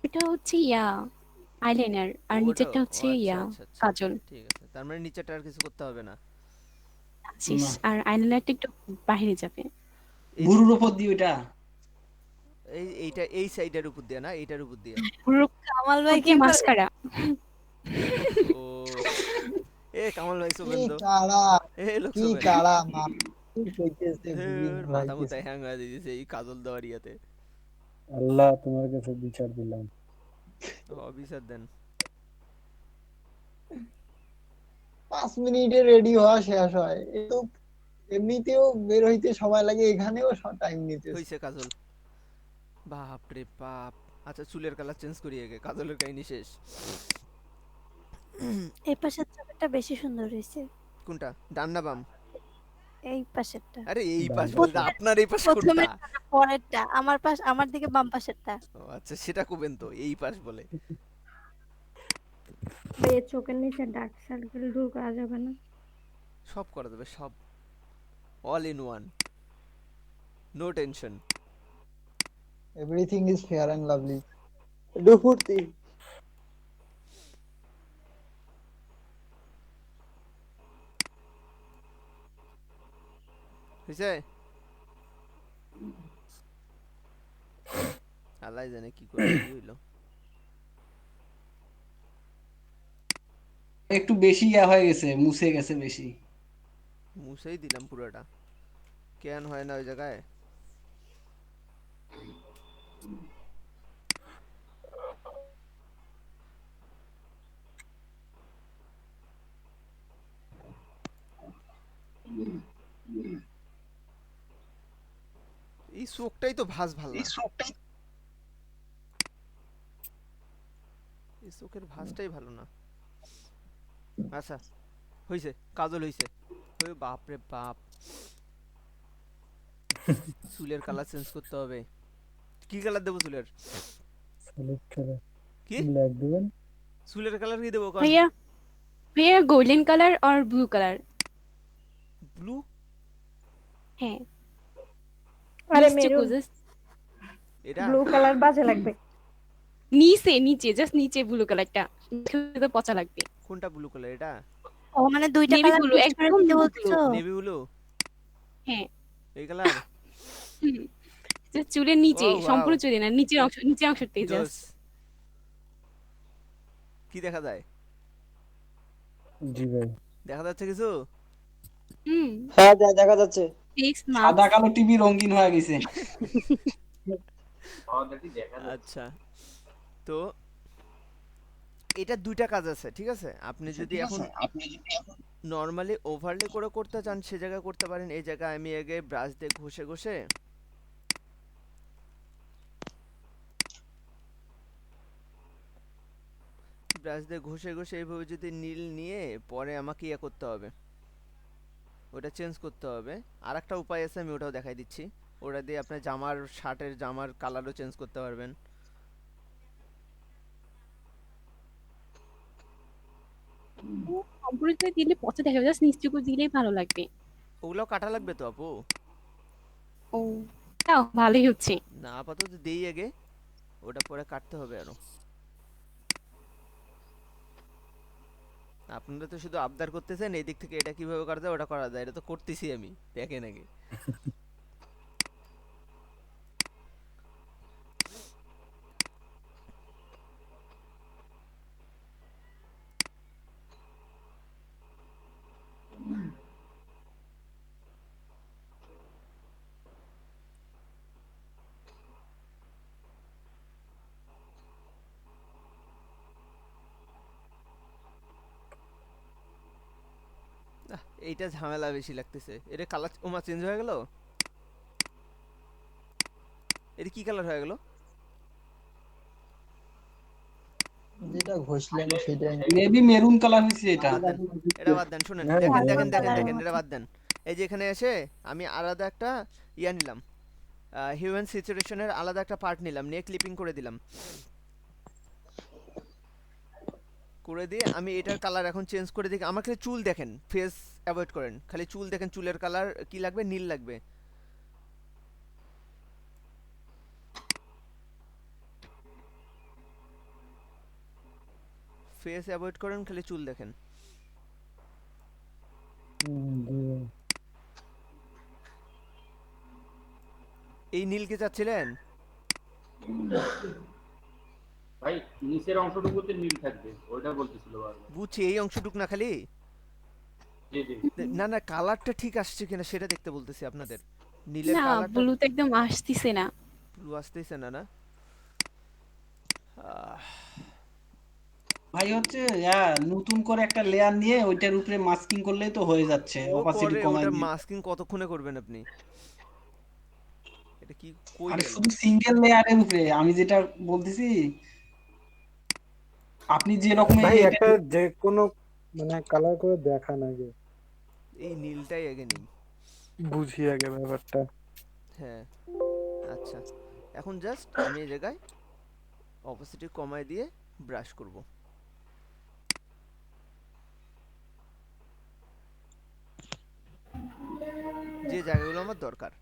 এটা হচ্ছে ইয়া আইলাইনার আর ওটা নিচেরটা ও হচ্ছে আচ্ছা ইয়া আচ্ছা আচ্ছা কাজল। ঠিক আছে, তার মানে নিচেরটা আর কিছু করতে হবে না। শেষ। না, আর আইলাইনারটা একটু বাইরে যাবে। এই ভুরুর উপর দিয়ে ওইটা। এইটা এই সাইডের উপর দিয়ে না, এইটার উপর দিয়ে। পুরো কামাল উপর ভাই কি দিয়ে করে? মাস্কারা। ও কামাল ভাই কি শোভেন তো, কাড়া, লোক কি শোভেন। কাড়া মাল কি কইতেছে বুঝিন ধুর, ভাই মাথা কিছু। মুথা হ্যাং হয়ে দিয়েছে এই কাজল দেওয়ার ইয়াতে। আল্লাহ তোমার কাছে বিচার দিলাম। অবিচার দেন। 5 মিনিটে রেডি হওয়া শেষ হয়, একটু এমনিতেও বের হইতে সময় লাগে, এখানেও টাইম নিতেছে। হইছে কাজল, বাপ রে বাপ। আচ্ছা চুলের কালার চেঞ্জ করি আগে, কাজলের কাহিনী শেষ। এই পাশের চাপাটা বেশি সুন্দর হয়েছে। কোনটা, ডান না বাম? এই পাশেরটা। আরে এই পাশ বলতে প্রথমে আপনার এই পাশ প্রথমে কোনটা? পরেরটা, আমার পাশ, আমার দিকে বাম পাশেরটা। ও আচ্ছা, সেটা কবেন তো এই পাশ বলে। ভাই চোখের নিচে ডার্ক সার্কেল দূর করা যাবে না? সব করা যাবে, সব, all in one, no tension. Everything is fair and lovely. দুপুরতি হইছে? আল্লাহ জানে কি করে কি হইলো। একটু বেশি ইয়া হয়ে গেছে, মুছে গেছে বেশি। মুছেই দিলাম পুরোটা, কেন হয় না ওই জায়গায়। এই চোখটাই তো ভাঁজ ভাল না, এই চোখের ভাঁজটাই ভালো না। আচ্ছা হইছে, কাজল হইছে। ওই বাপ রে বাপ, চুলের কালার চেঞ্জ করতে হবে। কি কালার দেবো চুলের? কি ব্ল্যাক দিবেন? চুলের কালার কি দেবো? भैया भैया गोल्डन कलर और ब्लू कलर। ব্লু? হ্যাঁ আরে নিচে মেরুন, just এটা ব্লু কালার বাজে লাগবে। নিচে নিচে জাস্ট নিচে ব্লু কালারটা তো পচা লাগবে। কোনটা ব্লু কালার? এটা ও মানে দুইটা নেভি কালার ব্লু, মিক্স করে একদম দিতে ব্লু। বলছো? নেভি ব্লু, হ্যাঁ এই কালার। জাস্ট চুলের নিচে, সম্পূর্ণ চুলে না, নিচের অংশ, নিচের অংশটাই জোস। জাস্ট। কি দেখা যায়? জি ভাই। দেখা যাচ্ছে কিছু? হ্যাঁ দেখা যাচ্ছে। সাদা কালো টিভি রঙিন হয়ে গেছে। আচ্ছা, তো এটা দুইটা কাজ আছে, ঠিক আছে? আপনি যদি এখন নরমালি ওভারলে করে করতে চান সে জায়গায় করতে পারেন। এই জায়গায় আমি আগে ব্রাশ দিয়ে ঘষে ঘষে এইভাবে যদি নীল নিয়ে পরে আমাকে ইয়ে করতে হবে, ওটা চেঞ্জ করতে হবে। আর একটা উপায় আছে, আমি ওটাও দেখাই দিচ্ছি। ওটা দিয়ে আপনার জামার, শার্টের জামার কালারও চেঞ্জ করতে পারবেন। সম্পূর্ণ দিলে পচা দেখা যাবে, জাস্ট নিচে করে দিলেই ভালো লাগবে। ওগুলো কাটা লাগবে তো আপু? ও তাও ভালোই হচ্ছে। না আপাতত দেই আগে, ওটা পরে কাটতে হবে আরো। আপনারা তো শুধু আবদার করতেছেন এই দিক থেকে এটা কিভাবে করা যায় ওটা করা যায়, এটা তো করতেছি আমি, দেখেন আগে। এইটা ঝামেলা বেশি লাগতেছে। এটা কালার ওমা চেঞ্জ হয়ে গেল। এটা কি কালার হয়ে গেল? যেটা ঘষলেন সেটাই মেবি মেরুন কালার হইছে এটা। এটা বাদ দেন, শুনেন, দেখেন দেখেন দেখেন দেখেন, এটা বাদ দেন। এই যে এখানে এসে আমি আলাদা একটা ইয়া নিলাম, হিউম্যান সিচুয়েশনের আলাদা একটা পার্ট নিলাম, নিয়ে ক্লিপিং করে দিলাম। করে দিয়ে আমি এটার কালার এখন চেঞ্জ করে দিই। আমার খালি চুল দেখেন, ফেস অ্যাভয়েড করেন, খালি চুল দেখেন। চুলের কালার কি লাগবে? নীল লাগবে। ফেস অ্যাভয়েড করেন, খালি চুল দেখেন। এই নীল কে চাচ্ছিলেন? ভাই নিচের অংশটুকুতে নীল থাকবে, ওইটা বলতেছিল বারবার। বুঝছি, এই অংশটুক না খালি? জি জি। না না, কালারটা ঠিক আসছে কিনা সেটা দেখতে বলতেছি আপনাদের। নীলের না, কালারটা ব্লু তো একদম আসতিছে না। ব্লু আসতেছে না? না ভাই হচ্ছে নতুন করে একটা লেয়ার নিয়ে ওইটার উপরে মাস্কিং করলেই তো হয়ে যাচ্ছে, ও অপাসিটি করে, কমায় ওটা দিয়ে। মাস্কিং কতক্ষণে করবেন আপনি? এটা কি কই আরে গেল? শুধু সিঙ্গেল লেয়ারের উপরে আমি যেটা বলতেছি, আপনি যে রকম ভাই একটা যে কোনো মানে কালার করে দেখান আগে, এই নীলটাই আগে নেই। বুঝি আগে ব্যাপারটা। হ্যাঁ আচ্ছা, এখন জাস্ট আমি এই জায়গায় অপাসিটি কমায় দিয়ে ব্রাশ করব। যে জায়গাগুলো আমার দরকার।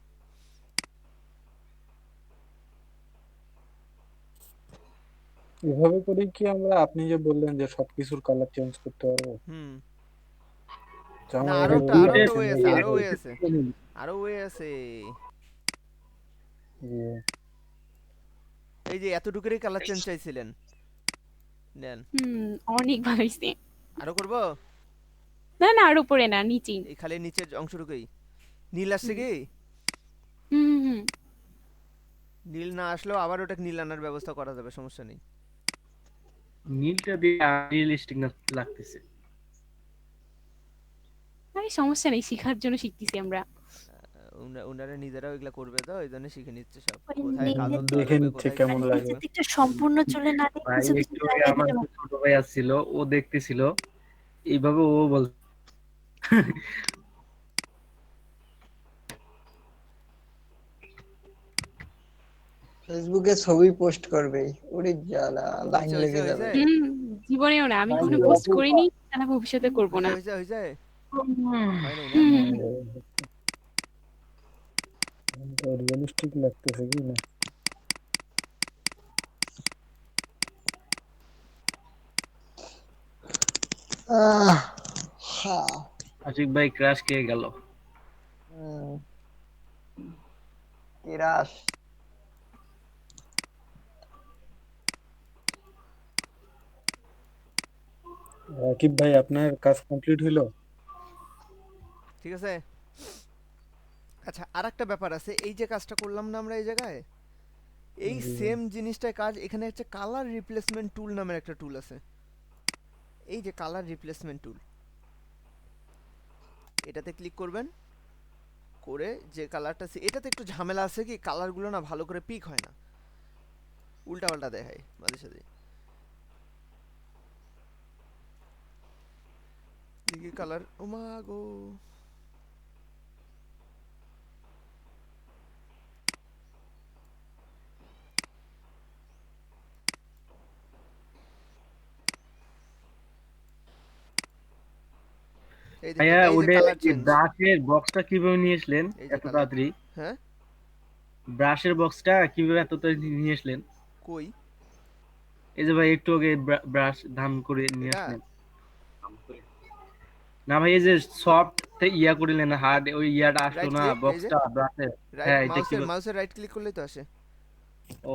এভাবে করে কি আমরা, আপনি যে বললেন যে সবকিছুর কালার চেঞ্জ করতে পারবো? না, আমার আরো একটা আরো আছে তো ওয়ে আছে, ভাই, আরো ওয়ে আছে, আরো ওয়ে আছে। এই যে এতটুকুরই কালার চেঞ্জ চাইছিলেন, নেন। অনেক ভালোইছে। আরো করব? না না, আর উপরে না, নিচেই। এই খালি নিচের অংশটুকুই নীল আসছে কি? হুম। নীল না আসলেও আবার ওটা নীল আনার ব্যবস্থা করা যাবে, সমস্যা নেই। নীলটা দিয়ে রিয়েলিস্টিক না লাগতেছে। আরে সমস্যা নেই, শিখার জন্য শিখতেছি আমরা। ওনারা নিজেরাও এগুলা করবে তো, এই জন্য শিখে নিচ্ছে সব, ওই কোথায় কাজল দেওয়া দেখে লাগবে, নিচ্ছে কোথায় কেমন কি লাগে। নিচের দিকটা সম্পূর্ণ চলে না দিয়ে ভাই কিছু কিছু একটু আগে জায়গায় আমার দিতে যে ছোট ভাই আসছিল, ও দেখতেছিল এইভাবে, ও বল ফেসবুকে ছবি পোস্ট করবে, ওরে জ্বালা, লাইন হয়েছে হয়েছে লেগে যাবে। হয়েছে জীবনেও না, আমি কখনো পোস্ট করিনি, তারা ভবিষ্যতে করব না। হয়েছে হয়েছে হয় নাই না? রিয়েলিস্টিক লাগতেছে কি না? আশিক ভাই ক্রাশ খেয়ে গেল। কিরাস রাকিব ভাই, আপনার কাজ কমপ্লিট হইলো? ঠিক আছে। আচ্ছা, আর একটা ব্যাপার আছে, এই যে কাজটা করলাম না আমরা এই জায়গায়, এই সেম জিনিসটাই কাজ এখানে হচ্ছে কালার রিপ্লেসমেন্ট টুল নামের একটা টুল আছে। এই যে কালার রিপ্লেসমেন্ট টুল, এটাতে ক্লিক করবেন, করে যে কালারটা, এটাতে একটু ঝামেলা আছে কি, কালারগুলো না ভালো করে পিক হয় না, উল্টা পাল্টা দেখায় মাঝে সাঝে। দেখি কালার, ও মা গো, এই দেখেন, ভাইয়া এই যে ওটা কালার চেঞ্জ। ব্রাশের বক্সটা কিভাবে নিয়ে আসলেন এই যে এত কালার, তাড়াতাড়ি? হ্যাঁ ব্রাশের বক্সটা কিভাবে এত তাড়াতাড়ি নিয়ে আসলেন? কই? এই যে ভাই একটু আগে ব্রাশ ধান করে নিয়ে এটা আসলেন। না ভাই, এই যে সফট ইয়া করিলেন, হার্ড ওই ইয়াটা আসলো রাইট না ক্লিক, এই যে বক্সটা ব্রাশের। রাইট হ্যাঁ দেখতে মাউসের পাচ্ছি। মাউসের রাইট ক্লিক করলেই তো আসে। ও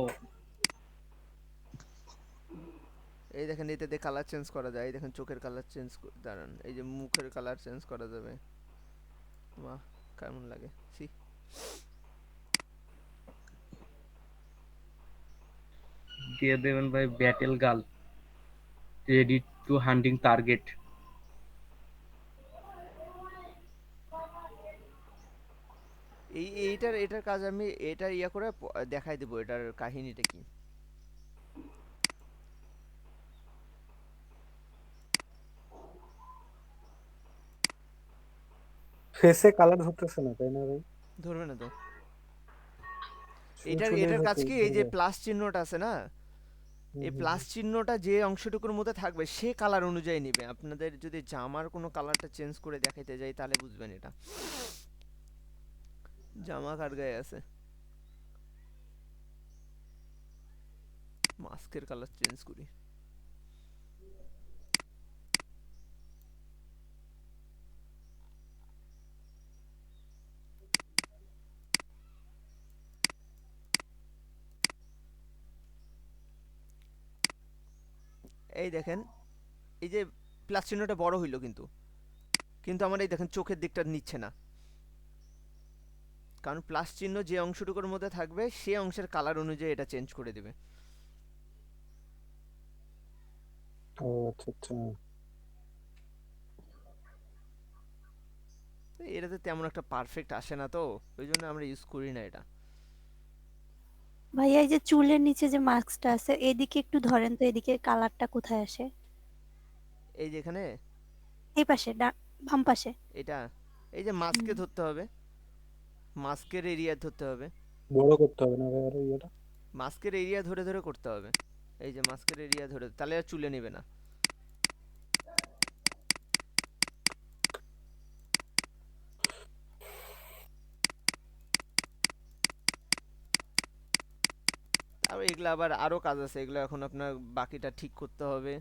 এই দেখেন, এতে দিয়ে কালার চেঞ্জ করা যায়। এই দেখেন চোখের কালার চেঞ্জ, দাঁড়ান, এই যে মুখের কালার চেঞ্জ করা যাবে। বাহ, কেমন লাগে সি। দিয়ে দেবেন ভাই battle girl, ready to hunting target. এটার কাজ আমি এটা ইয়া করে দেখাই দেবো, এটার কাহিনীটা কি। ফেসে কালার ধরতেছে না তাই না ভাই? ধরবে না তো। শুনলে এটার কাজ হয়তো কি, এই যে ধরবে। প্লাস চিহ্নটা আছে না, এই প্লাস চিহ্নটা যে অংশটুকুর মধ্যে থাকবে সে কালার অনুযায়ী নিবে। আপনাদের যদি জামার কোনো কালারটা চেঞ্জ করে দেখাইতে যাই তাহলে বুঝবেন এটা। জামা কার গায়ে আছে, মাস্কের কালার চেঞ্জ করি। এই দেখেন, এই যে প্লাস চিহ্নটা বড় হইলো কিন্তু, কিন্তু আমার এই দেখেন চোখের দিকটা নিচ্ছে না, কারণ প্লাস চিহ্ন যে অংশটুকুর মধ্যে থাকবে সে অংশের কালার অনুযায়ী এটা চেঞ্জ করে দিবে। ও আচ্ছা আচ্ছা। তো এটাতে তেমন একটা পারফেক্ট আসে না, তো ওই জন্য আমরা ইউজ করি না এটা। ভাইয়া এই যে চুলের নিচে যে মাস্কটা আছে এদিকে একটু ধরেন তো, এদিকে কালারটা কোথায় আসে? এই যেখানে এই পাশে, বাম পাশে। এটা, এই যে মাস্কে ধরতে হবে, মাস্কের এরিয়া ধরতে হবে, বড় করতে হবে না ভাই আর ইয়েটা? মাস্কের এরিয়া ধরে ধরে করতে হবে। এই যে মাস্কের এরিয়া ধরে, তাহলে আর চুলে নেবে না। আর এগুলা আবার আরো কাজ আছে, এগুলো এখন আপনার বাকিটা ঠিক করতে হবে।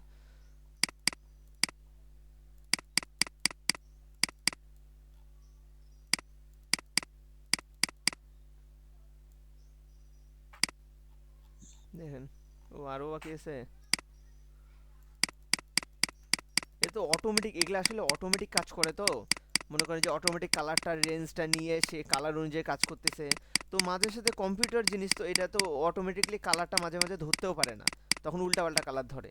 দেখেন, ও আরো বাকি আছে। এ তো অটোমেটিক, এগুলা আসলে অটোমেটিক কাজ করে, তো মনে করেন যে অটোমেটিক কালারটার রেঞ্জটা নিয়ে সে কালার অনুযায়ী কাজ করতেছে। তো মাঝে সাথে কম্পিউটার জিনিস, তো এটা তো অটোমেটিকলি কালারটা মাঝে মাঝে ধরতেও পারে না, তখন উল্টাপাল্টা কালার ধরে,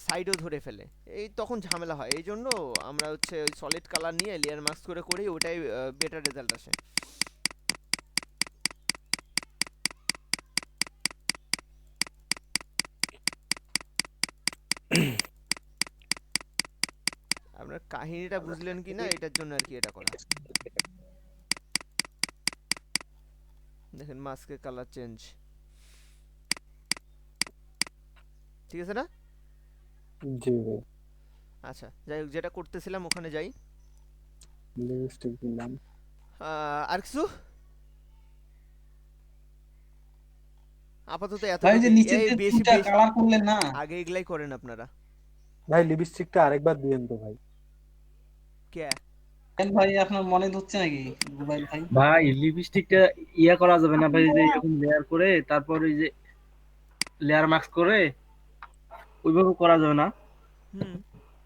সাইডও ধরে ফেলে, এই তখন ঝামেলা হয়। এই জন্য আমরা হচ্ছে ওই সলিড কালার নিয়ে লেয়ার মাস্ক করে করি, ওটাই বেটার রেজাল্ট আসে। আপনার কাহিনীটা বুঝলেন কি না এটার জন্য আর কি এটা করা। দেখেন মাস্কের কালার চেঞ্জ, ঠিক আছে না? জি ভাই। আচ্ছা যাই হোক, যেটা করতেছিলাম ওখানে যাই। লিপস্টিক দিলাম। আর কিছু আপাতত এত ভাই যে নিচে যে বেশি দুইটা কালার করলেন না, আগে এগুলাই করেন আপনারা। ভাই লিপস্টিকটা আরেকবার দিয়েন তো ভাই। কে ভাই আপনার মনে ধরছে নাকি রুবাইল ভাই? ভাই লিপস্টিকটা ইয়া করা যাবে না ভাই, যে এরকম লেয়ার করে তারপর ওই যে লেয়ার মাস্ক করে ওইভাবে করা যাবে না?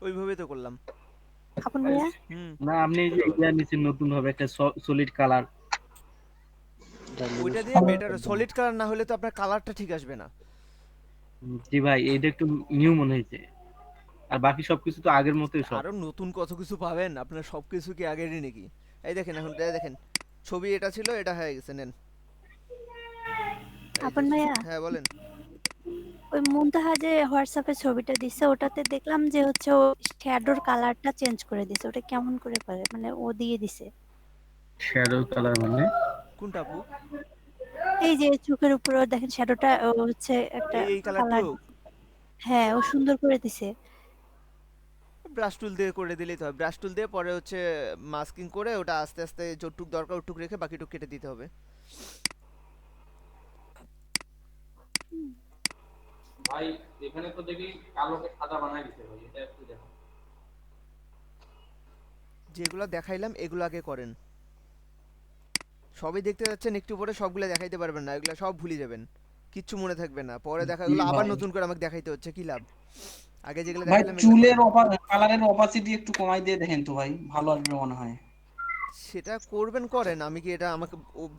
ওইভাবেই তো করলাম। আপন ভাইয়া না আপনি এই যে ইয়া নিচে নতুন হবে একটা সলিড কালার, ওইটা দিয়ে বেটার। সলিড কালার না হলে তো আপনার কালারটা ঠিক আসবে না। জি ভাই এইটা একটু নিউ মনে হয়েছে, আর বাকি সবকিছু তো আগের মতোই সব। আরো নতুন কত কিছু পাবেন আপনার, সবকিছু কি আগেরই নাকি? এই দেখেন, এখন দেখেন ছবি এটা ছিল, এটা হয়ে গেছে, নেন। আপন ভাইয়া, হ্যাঁ বলেন। ওই মুনতাহা যে হোয়াটসঅ্যাপে ছবিটা দিছে ওটাতে দেখলাম যে হচ্ছে ও শ্যাডোর কালারটা চেঞ্জ করে দিছে, ওটা কেমন করে পারে? মানে ও দিয়ে দিছে শ্যাডো কালার মানে কোনটা আপু? এই যে চোখের উপরে দেখেন শ্যাডোটা হচ্ছে একটা এই কালার। কালারটুকু হ্যাঁ ও সুন্দর করে দিছে। ব্রাশ টুল দিয়ে করে দিলেই তো হয়। ব্রাশ টুল দিয়ে পরে হচ্ছে মাস্কিং করে ওটা আস্তে আস্তে যতটুক দরকার ওটুক রেখে বাকিটুক কেটে দিতে হবে। ভাই এখানে তো দেখি কালোকে সাদা বানাই দিতে ভাই, এটা একটু দেখো। যেগুলো দেখাইলাম এগুলো আগে করেন। সবই দেখতে যাচ্ছেন, একটু পরে সবগুলো দেখাইতে পারবেন না, এগুলো সব ভুলে যাবেন, কিচ্ছু মনে থাকবে না। পরে দেখাগুলো আবার নতুন করে আমাকে দেখাইতে হচ্ছে, কি লাভ? আগে যেগুলো ভাই দেখাইলাম চুলের কালারের অপাসিটি একটু কমাই দিয়ে দেখেন তো ভাই, ভালো আসবে মনে হয়। সেটা করবেন, করেন। আমি কি এটা আমাকে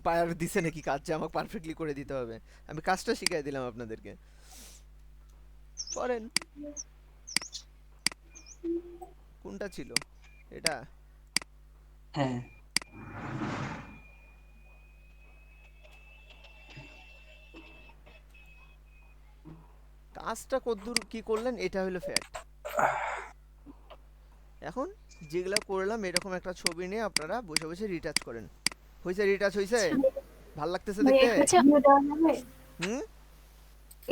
বায়ার দিছে নাকি কাজ যে আমাকে পারফেক্টলি করে দিতে হবে? আমি কাজটা শিখিয়ে দিলাম আপনাদেরকে, করেন। কোনটা ছিল এটা? হ্যাঁ কাজটা কতদূর কি করলেন এটা হলো ফ্যাক্ট। এখন যেগুলো করলাম এরকম একটা ছবি নিয়ে আপনারা বসে বসে রিটাচ করেন। হইছে? রিটাচ হইছে? ভাল লাগতেছে দেখতে?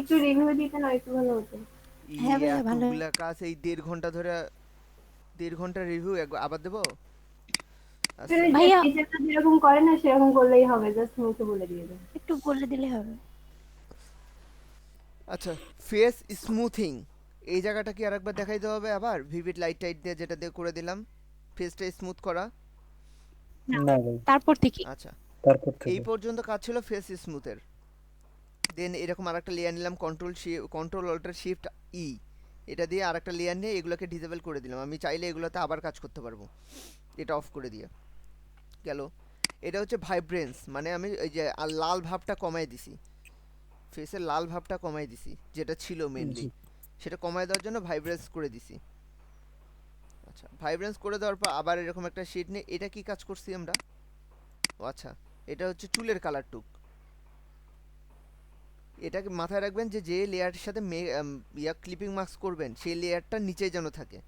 একটু রিভিউ দিতেন আর একটু ভালো হতো। হ্যাঁ ভাইয়া ভালো। এতগুলা কাজ এই 1.5 ঘন্টা ধরে, 1.5 ঘন্টা রিভিউ আবার দেবো? ভাইয়া যেরকম করে না সেরকম করলেই হবে, জাস্ট মুখে বলে দিয়ে দেন, একটু বলে দিলে হবে। আচ্ছা, ফেস স্মুথিং এই জায়গাটা কি আরেকবার দেখাইতে হবে আবার? ভিভিড লাইট টাইট দিয়ে যেটা দিয়ে করে দিলাম ফেসটা স্মুথ করা। না ভাই তারপর থেকে আচ্ছা তারপর এই থেকে পর্যন্ত কাজ ছিল ফেস স্মুথের। দেন এরকম আরেকটা লেয়ার নিলাম, কন্ট্রোল অল্টার শিফট ই, এটা দিয়ে আরেকটা লেয়ার নিয়ে এগুলোকে ডিসেবল করে দিলাম। আমি চাইলে এগুলোতে আবার কাজ করতে পারবো এটা অফ করে দিয়ে। গেল। এটা হচ্ছে ভাইব্রেন্স, মানে আমি এই যে লাল ভাবটা কমাই দিছি, ফেসের লাল ভাবটা কমাই দিছি যেটা ছিল মেনলি, সেটা কমাই দেওয়ার জন্য ভাইব্রেন্স করে দিছি। আচ্ছা, ভাইব্রেন্স করে দেওয়ার পর আবার এরকম একটা শিট নিয়ে এটা কি কাজ করছি আমরা, ও আচ্ছা এটা হচ্ছে চুলের কালার টুক। এটাকে মাথায় রাখবেন যে যে লেয়ারের সাথে ক্লিপিং মাস্ক করবেন সেই লেয়ারটা নিচে যেন থাকে।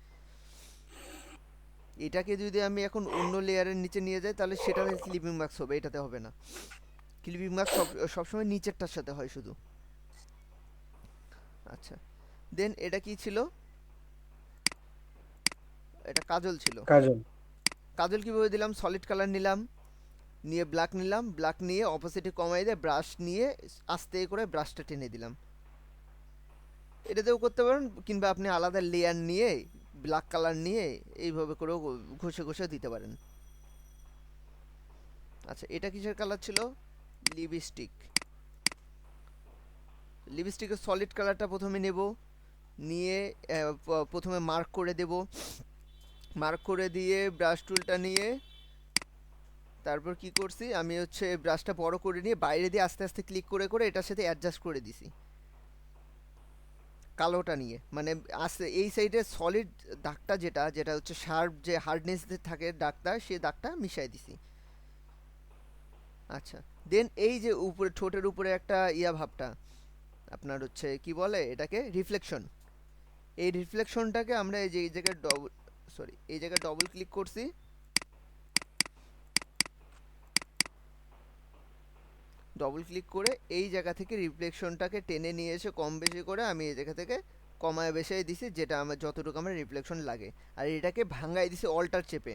এটাকে যদি আমি এখন অন্য লেয়ারের নিচে নিয়ে যাই তাহলে সেটাতে ক্লিপিং মাস্ক হবে, এটাতে হবে না। ক্লিপিং মাস্ক সবসময় নিচেরটার সাথে হয় শুধু। আচ্ছা, দেন এটা কি ছিল, এটা কাজল ছিল। কাজল কিভাবে দিলাম, সলিড কালার নিলাম, নিয়ে ব্ল্যাক নিলাম, ব্ল্যাক নিয়ে অপোজিটে কমাই দিয়ে ব্রাশ নিয়ে আস্তে করে ব্রাশটা টেনে দিলাম। এটাতেও করতে পারেন, কিংবা আপনি আলাদা লেয়ার নিয়ে ব্ল্যাক কালার নিয়ে এইভাবে করেও ঘষে ঘষে দিতে পারেন। আচ্ছা, এটা কিসের কালার ছিল, লিপস্টিক। লিপস্টিকের সলিড কালারটা প্রথমে নেব, নিয়ে প্রথমে মার্ক করে দেব, মার্ক করে দিয়ে ব্রাশ টুলটা নিয়ে তারপর কি করছি আমি হচ্ছে ব্রাশটা বড় করে নিয়ে বাইরে দিয়ে আস্তে আস্তে ক্লিক করে করে এটার সাথে অ্যাডজাস্ট করে দিছি কালোটা নিয়ে, মানে আস্তে এই সাইডে সলিড দাগটা যেটা যেটা হচ্ছে শার্প যে হার্ডনেস থাকে দাগটা, সেই দাগটা মিশাই দিছি। আচ্ছা, দেন এই যে উপরে ঠোঁটের উপরে একটা ইয়া ভাবটা আপনার হচ্ছে কি বলে এটাকে, রিফ্লেকশন। এই রিফ্লেকশনটাকে আমরা এই যে এই জায়গায় এই জায়গায় ডবল ক্লিক করছি, ডবল ক্লিক করে এই জায়গা থেকে রিফ্লেকশনটাকে টেনে নিয়ে এসে কম বেশি করে আমি এই জায়গা থেকে কমায় বেশাই দিছি, যেটা আমার যতটুকু আমার রিফ্লেকশন লাগে। আর এটাকে ভাঙাই দিছি অল্টার চেপে,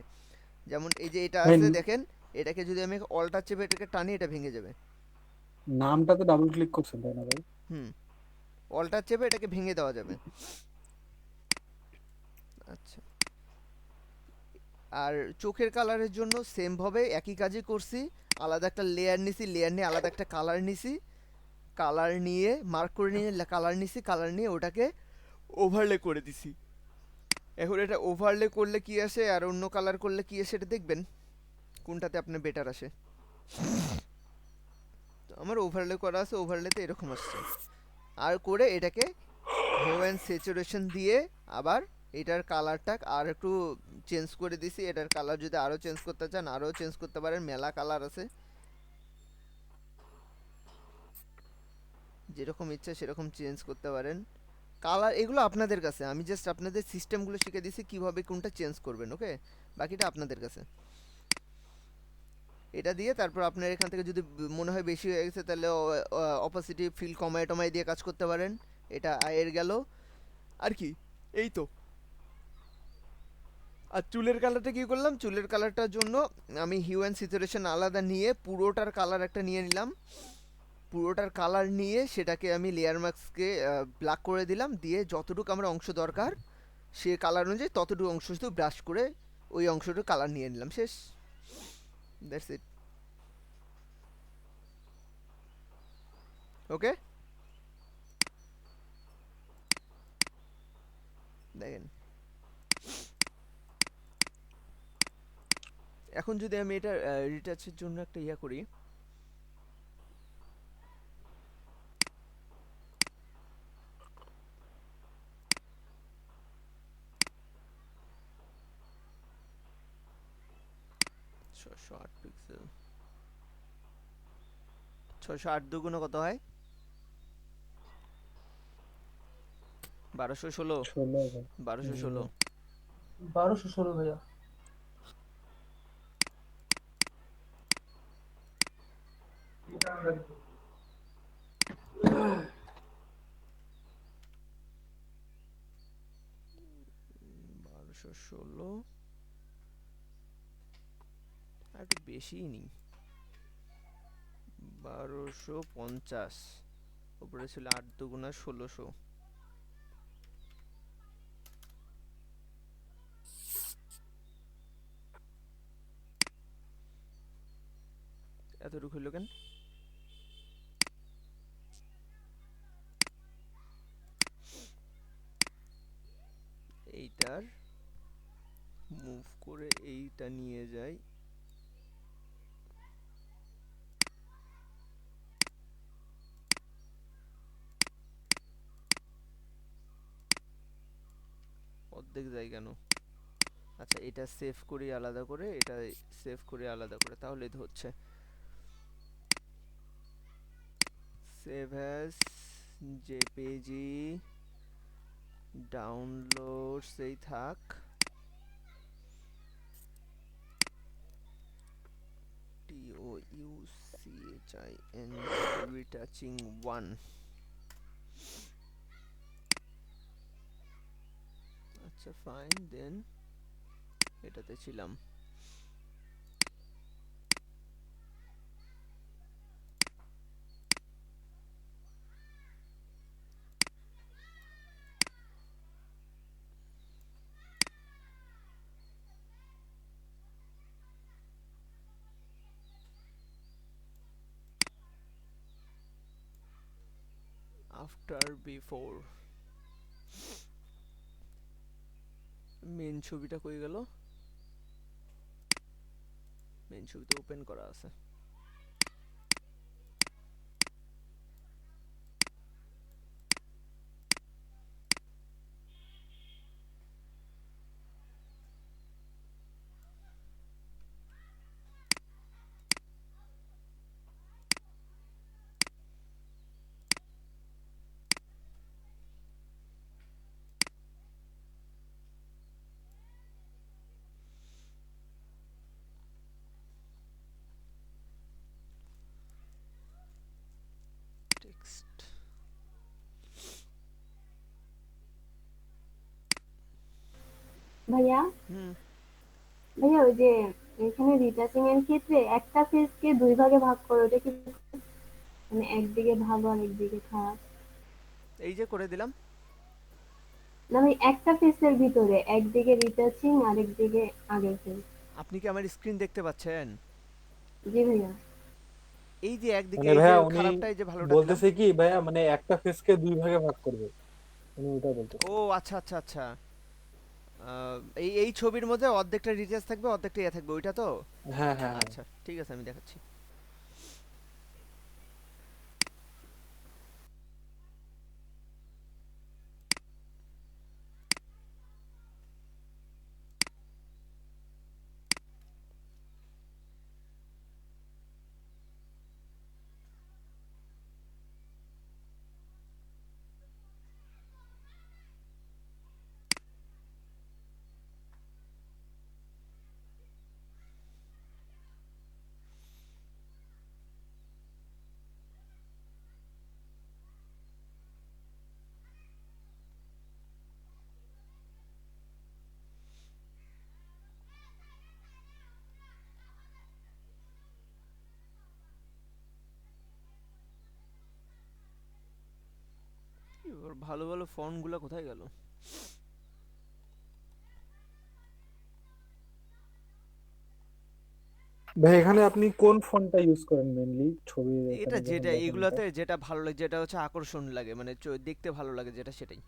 যেমন এই যে এটা আছে দেখেন, এটাকে যদি আমি অল্টার চেপে এটাকে টানি এটা ভেঙে যাবে। নামটাতে ডাবল ক্লিক করছেন তাই না ভাই? অল্টার চেপে এটাকে ভেঙে দেওয়া যাবে। আচ্ছা, আর চোখের কালারের জন্য সেম ভাবে একই কাজই করছি, আলাদা একটা লেয়ার নিছি, লেয়ার নিয়ে আলাদা একটা কালার নিছি, কালার নিয়ে মার্ক করে নিয়ে কালার নিছি, কালার নিয়ে ওটাকে ওভারলে করে দিছি। এখন এটা ওভারলে করলে কি আসে আর অন্য কালার করলে কি আসে এটা দেখবেন কোনটাতে আপনার বেটার আসে। আমার ওভারলে করা আছে, ওভারলেতে এরকম আসছে। আর করে এটাকে হিউ অ্যান্ড স্যাচুরেশন দিয়ে আবার এটার কালারটা আর একটু চেঞ্জ করে দিছি। এটার কালার যদি আরও চেঞ্জ করতে চান আরও চেঞ্জ করতে পারেন, মেলা কালার আছে, যেরকম ইচ্ছা সেরকম চেঞ্জ করতে পারেন কালার। এগুলো আপনাদের কাছে, আমি জাস্ট আপনাদের সিস্টেমগুলো শিখে দিছি কিভাবে কোনটা চেঞ্জ করবেন। ওকে, বাকিটা আপনাদের কাছে। এটা দিয়ে তারপর আপনার এখান থেকে যদি মনে হয় বেশি হয়ে গেছে তাহলে অপোজিটিভ ফিল কমায় টমায় দিয়ে কাজ করতে পারেন। এটা আয়ের গেল আর কি, এই তো। আর চুলের কালারটা কি করলাম, চুলের কালারটার জন্য আমি হিউ অ্যান্ড স্যাচুরেশন আলাদা নিয়ে পুরোটার কালার একটা নিয়ে নিলাম, পুরোটার কালার নিয়ে সেটাকে আমি লেয়ার মাস্ককে ব্ল্যাক করে দিলাম, দিয়ে যতটুকু আমার অংশ দরকার সে কালার অনুযায়ী ততটুকু অংশ শুধু ব্রাশ করে ওই অংশটুকু কালার নিয়ে নিলাম, শেষ। That's it. ওকে, দেখেন এখন যদি আমি এটা রিটাচের জন্য একটা ইয়া করি, শর্ট পিক্সেল 608 দুগুণ কত হয়, 1216 1216 1216 ভাইয়া। আর একটু বেশিই নিই, 1250, উপরে ছিল 8 দুগুণা 1600। এতটুকু হইল কেন? এইটার মুভ করে এইটা নিয়ে যাই, অর্ধেক যায় কেন? আচ্ছা এটা সেভ করি আলাদা করে, এটা সেভ করি আলাদা করে, তাহলেই তো হচ্ছে। সেভ অ্যাজ জেপিজি ডাউনলোডস এই থাক, TOUCHIN রিটাচিং 1। আচ্ছা ফাইন, দেন এটাতে ছিলাম। আফটার বিফোর মেন ছবিটা কই গেল? মেন ছবিটা ওপেন করা আছে। টেক্সট ভাইয়া ভাইয়া ওই যে এখানে রিটাচিং এর ক্ষেত্রে একটা ফেজকে দুই ভাগে ভাগ করো, ওটা কি মানে একদিকে ভালো আর একদিকে খারাপ? এই যে করে দিলাম। না ভাই, একটা ফেজের ভিতরে একদিকে রিটাচিং আর একদিকে আগের ফেজ। আপনি কি আমার স্ক্রিন দেখতে পাচ্ছেন? জি ভাইয়া। এই যে একদিকে মানে এই যে ভাইয়া উনি খারাপটা, এই যে ভালোটা দিলাম। বলতেছে কি ভাইয়া, মানে একটা ফেসকে দুই ভাগে ভাগ করবে, উনি ওটা বলতেছে। ও আচ্ছা আচ্ছা আচ্ছা, এই এই ছবির মধ্যে অর্ধেকটা রিচার্জ থাকবে, অর্ধেকটা ইয়ে থাকবে, ওইটা তো? হ্যাঁ হ্যাঁ হ্যাঁ। আচ্ছা ঠিক আছে, আমি দেখাচ্ছি। এবার ভালো ভালো ফন্ট গুলা কোথায় গেল? ভাই এখানে আপনি কোন ফন্টটা ইউজ করেন মেইনলি ছবি এটা এখানে যখন যেটা দেখেন এটা? এগুলাতে যেটা ভালো লাগে, যেটা হচ্ছে আকর্ষণ লাগে, মানে দেখতে ভালো লাগে যেটা, সেটাই।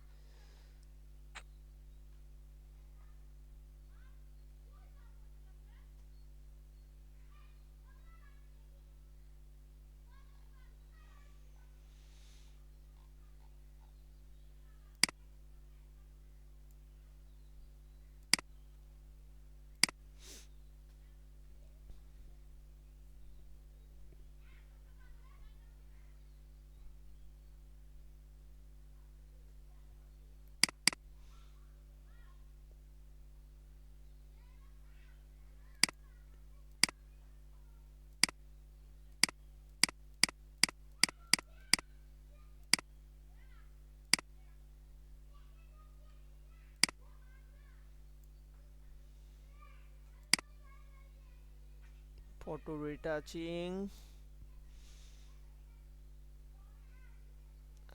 ফটো রিটাচিং,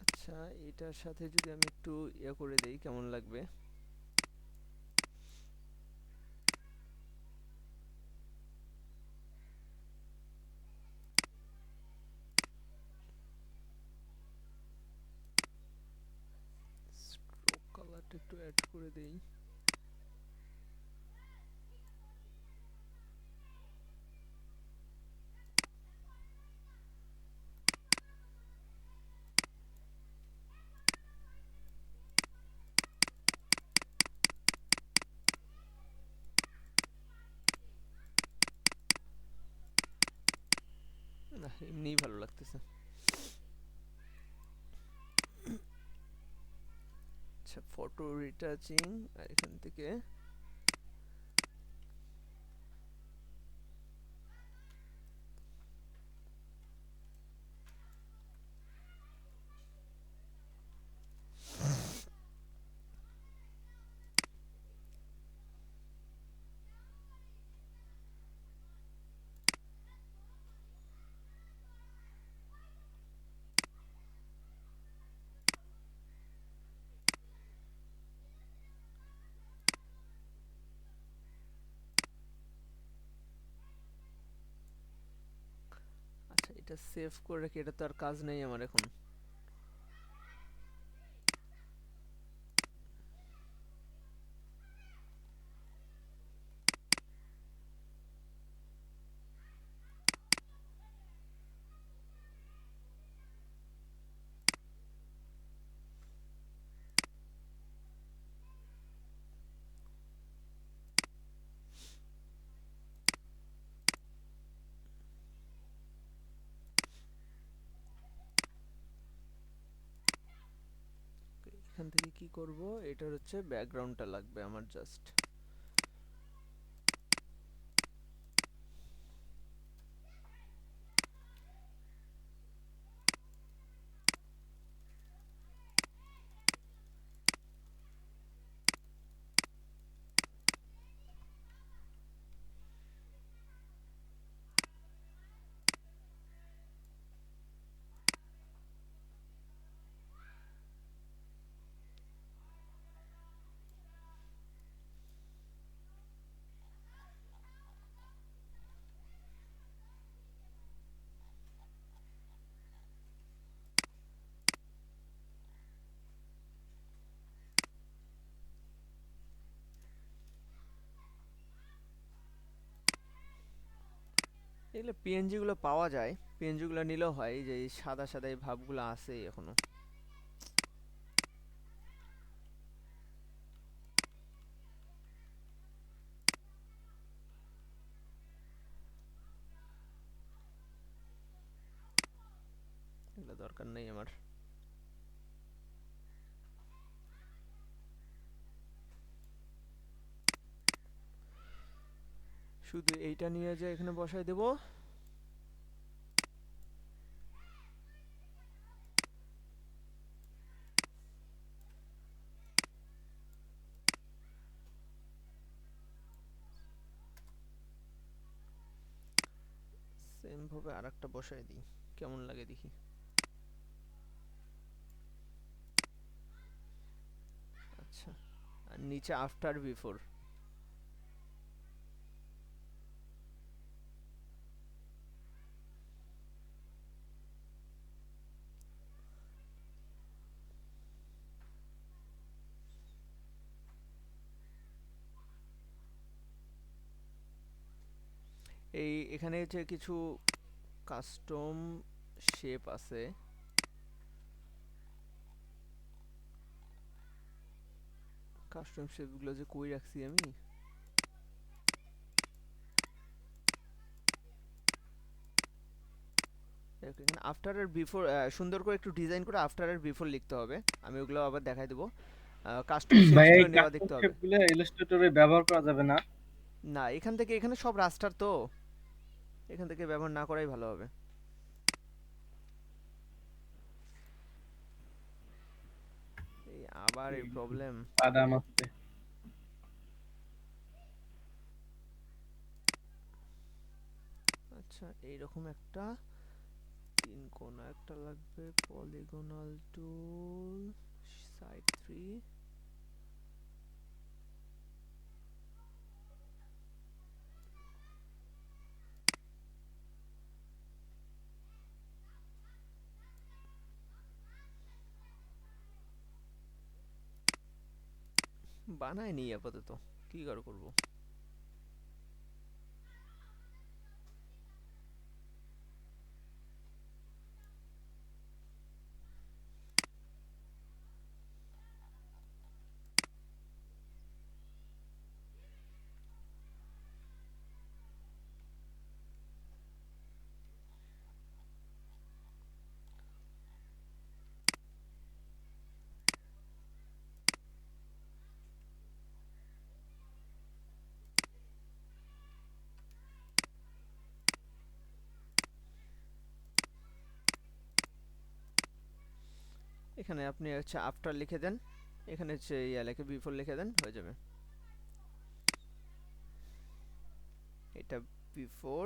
আচ্ছা এটার সাথে যদি আমি একটু ইয়ে করে দেই কেমন লাগবে? স্ট্রোক কালারটা একটু অ্যাড করে দেই। এমনিই ভালো লাগতেছে। আচ্ছা, ফটো রিটাচিং, আর এখান থেকে আচ্ছা এটা সেভ করে রাখি, এটা তো আর কাজ নেই আমার এখন। এখান থেকে কি করব, এটা হচ্ছে ব্যাকগ্রাউন্ডটা লাগবে আমার জাস্ট। এগুলো পিএনজি গুলো পাওয়া যায়, পিএনজি গুলো নিলেও হয়, যে এই সাদা সাদা এই ভাবগুলো আছে এখনো। এগুলো দরকার নেই আমার। শুধু এইটা নিয়ে যে এখানে বসাই দেব। সেম ভাবে আরেকটা বসাই দিই, কেমন লাগে দেখি। আচ্ছা, আর নিচে আফটার বিফোর। এই এখানে হচ্ছে কিছু কাস্টম শেপ আছে, কাস্টম শেপ গুলো যে কই রাখছি আমি। এখানে আফটার আর বিফোর সুন্দর করে একটু ডিজাইন করে আফটার আর বিফোর লিখতে হবে, আমি ওগুলো আবার দেখাই দেবো। কাস্টম ভাই শেপস এই গুলো নেওয়া কাস্টম দেখতে হবে। শেপগুলো ইলাস্ট্রেটরে ব্যবহার করা যাবে না? না, এখান থেকে, এখানে সব রাস্টার তো, এখান থেকে ব্যবহার না করাই ভালো হবে। এই আবার এই প্রবলেম। আদাম আছে। আচ্ছা, এইরকম একটা তিন কোণা একটা লাগবে, পলিগনাল টুল, সাইড 3। বানাই নি আপাতত, কি আর করব। এখানে আপনি হচ্ছে আফটার লিখে দেন, এখানে হচ্ছে লিখে বিফোর লিখে দেন, হয়ে যাবে। এটা বিফোর,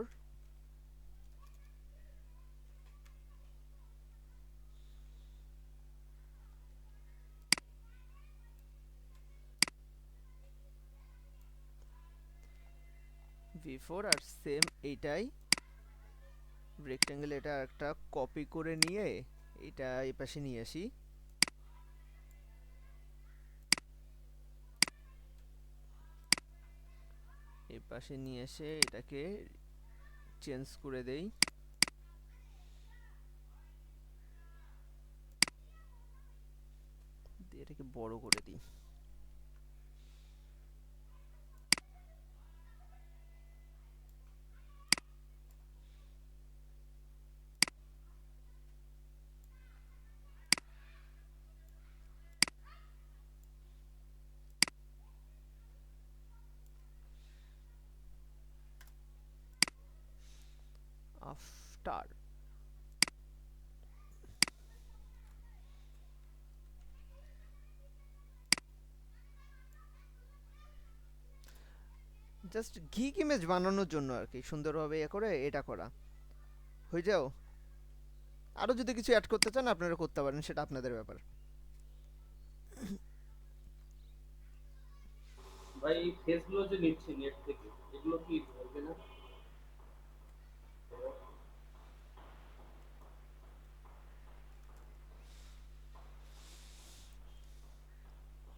আর সেম এইটাই রেক্টেঙ্গেল, এটা একটা কপি করে নিয়ে এটা এই পাশে নিয়ে আসি। এই পাশে নিয়ে এসে এটাকে চেঞ্জ করে দেই। এটাকে বড় করে দিই। আফটার জাস্ট গিগ ইমেজ বানানোর জন্য আর কি, সুন্দরভাবে এ করে এটা করা হয়ে যাও। আরো যদি কিছু অ্যাড করতে চান আপনারা করতে পারেন, সেটা আপনাদের ব্যাপার। ভাই ফেসগুলো যে নিচ্ছি নেট থেকে, এগুলো কি হবে না?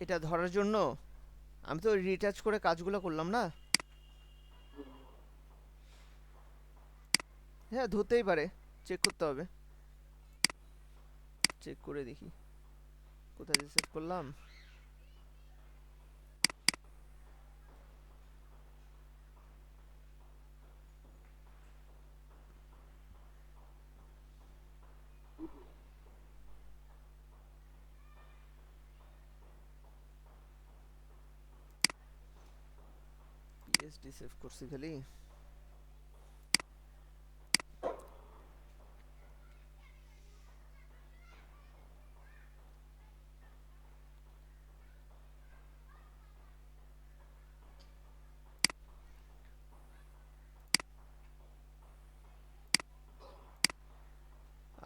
এটা ধরার জন্য আমি তো রিটাচ করে কাজগুলো করলাম না। হ্যাঁ ধরতেই পারে, চেক করতে হবে, চেক করে দেখি কোথায় সেট করলাম। পিএসডি সেভ করছি খালি।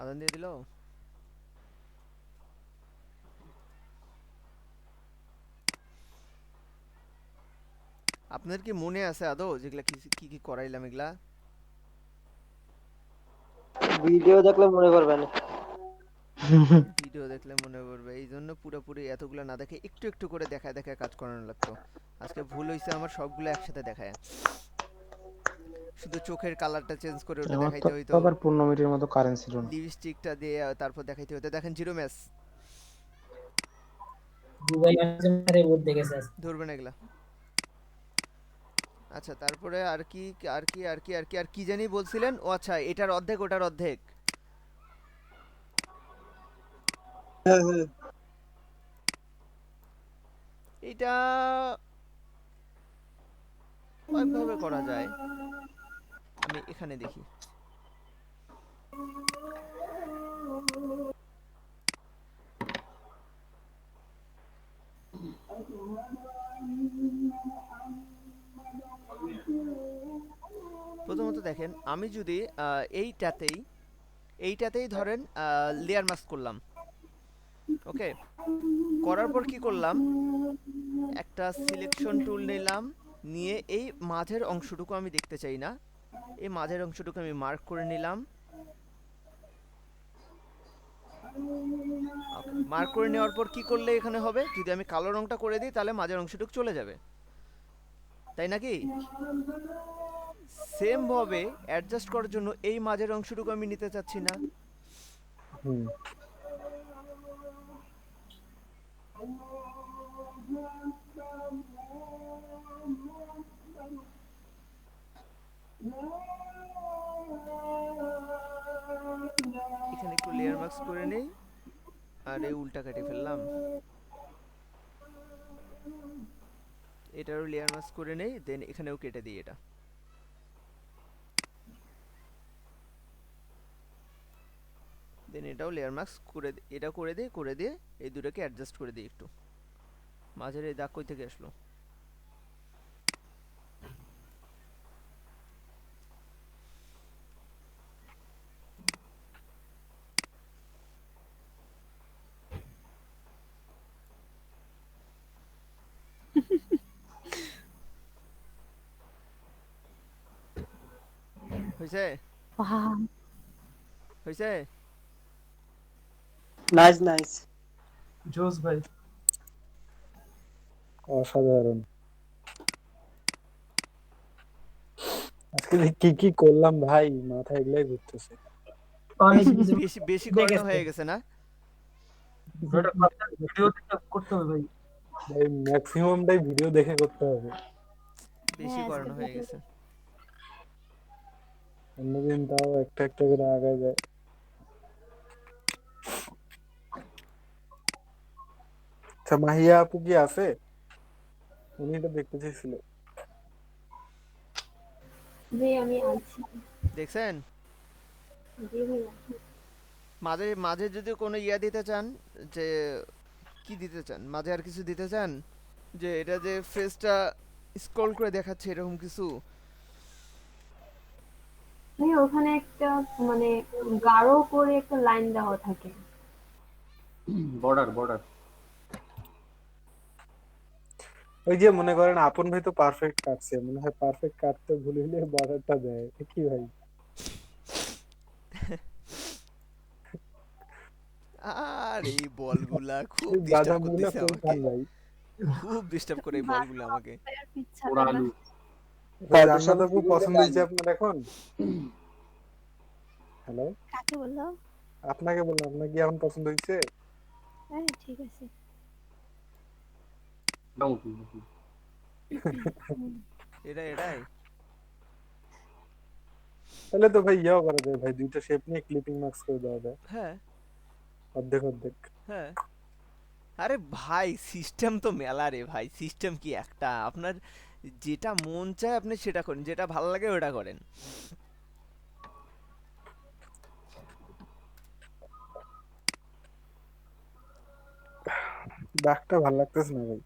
আদান দিয়ে দিল। আপনাদের কি মনে আছে আদৌ যেগুলা কি কি করাইলাম এগুলা? ভিডিও দেখলে মনে করবে না। ভিডিও দেখলে মনে পড়বে, এই জন্য পুরোপুরি এতগুলো না দেখে একটু একটু করে দেখায় দেখায় কাজ করানো লাগতো। আজকে ভুল হয়েছে আমার, সবগুলো একসাথে দেখায়, শুধু চোখের কালারটা চেঞ্জ করে ওটা দেখাইতে হইতো, আবার 15 মিনিটের মতো কারেন্ট ছিল না। লিপস্টিকটা দিয়ে তারপর দেখাইতে হইতো। দেখেন জিরো ম্যাচ ধরবেন এগুলা। আচ্ছা তারপরে আর কি আর কি আর কি আর কি আর কি জানি বলছিলেন? ও আচ্ছা, এটার অর্ধেক ওটার অর্ধেক। এটা কয়েকভাবে করা যায়, আমি এখানে দেখি। প্রথমত দেখেন, আমি যদি এইটাতেই ধরেন লেয়ার মাস্ক করলাম, ওকে, করার পর কি করলাম, একটা সিলেকশন টুল নিলাম, নিয়ে এই মাঝের অংশটুকু আমি দেখতে চাই না, এই মাঝের অংশটুকু আমি মার্ক করে নিলাম। মার্ক করে নেওয়ার পর কি করলে এখানে হবে, যদি আমি কালো রংটা করে দিই তাহলে মাঝের অংশটুকু চলে যাবে, তাই নাকি? সেম ভাবে অ্যাডজাস্ট করার জন্য এই মাঝের অংশটুকু আমি নিতে চাচ্ছি না, এখানে একটু লেয়ার মাস্ক করে নেই, আর এই উল্টা কেটে ফেললাম, এটারও লেয়ার মাস্ক করে নেই, দেন এখানেও কেটে দিই এটা। দেন এটাও লেয়ার মাস্ক এটা করে দিয়ে এই দুটোকে অ্যাডজাস্ট করে দিই একটু। মাঝের এই দাগ কই থেকে আসলো? হইছে? ওয়াও হইছে? Nice nice. জোস ভাই, অসাধারণ। আজকে যে কি কি করলাম ভাই, মাথা এগুলাই ঘুরতেছে। বেশি বেশি করানো হয়ে গেছে না? ভিডিও দেখে করতে হবে ভাই। ভাই ম্যাক্সিমামটাই ভিডিও দেখে করতে হবে। বেশি করানো হয়ে গেছে। অন্যদিন তাও একটা একটা করে আগায় যায়। আচ্ছা, মাহিয়া আপু কি আছে? উনি এটা দেখতে চাইছিল। জি আমি আছি। দেখছেন? জি ভাইয়া। মাঝে মাঝে যদি কোনো ইয়া দিতে চান, যে কি দিতে চান, মাঝে আর কিছু দিতে চান, যে এটা যে ফেসটা স্ক্রল করে দেখাচ্ছে এরকম কিছু, ভাইয়া ওখানে একটা মানে গাঢ় করে একটা লাইন দেওয়া থাকে। বর্ডার। ওই যে মনে করেন আপন ভাই তো পারফেক্ট কাটছে, মনে হয় পারফেক্ট কাটতে ভুলে হলে বর্ডারটা দেয় কি ভাই? আর এই বলগুলা খুব এই ডিস্টার্ব বাদামগুলো করতেছে কই আমাকে, খান ভাই? খুব ডিস্টার্ব করে এই বলগুলো আমাকে। পোড়া আলু। ভাই জান্নাত আপু পছন্দ হয়েছে আপনার এখন? হ্যালো, কাকে বললো? আপনাকে বললাম, আপনার কি এখন পছন্দ হয়েছে? হ্যাঁ ঠিক আছে। এটাই তাহলে তো ভাই ইয়াও করা যায় ভাই, দুইটা শেপ নিয়ে ক্লিপিং মার্কস করে দেওয়া যায়। হ্যাঁ অর্ধেক অর্ধেক। হ্যাঁ। আরে ভাই সিস্টেম তো মেলা রে ভাই, সিস্টেম কি একটা? আপনার যেটা মন চায় আপনি সেটা করেন, যেটা ভালো লাগে ওটা করেন। দাগটা ভালো লাগতেছে না ভাই।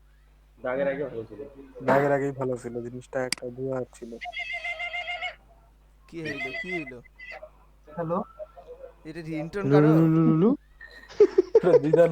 দাগের আগে ভালো ছিল। দাগের আগেই ভালো ছিল, জিনিসটা একটা ধোয়া ছিল। কি হইলো? হ্যালো, এটা রিংটোন কারো? দিদার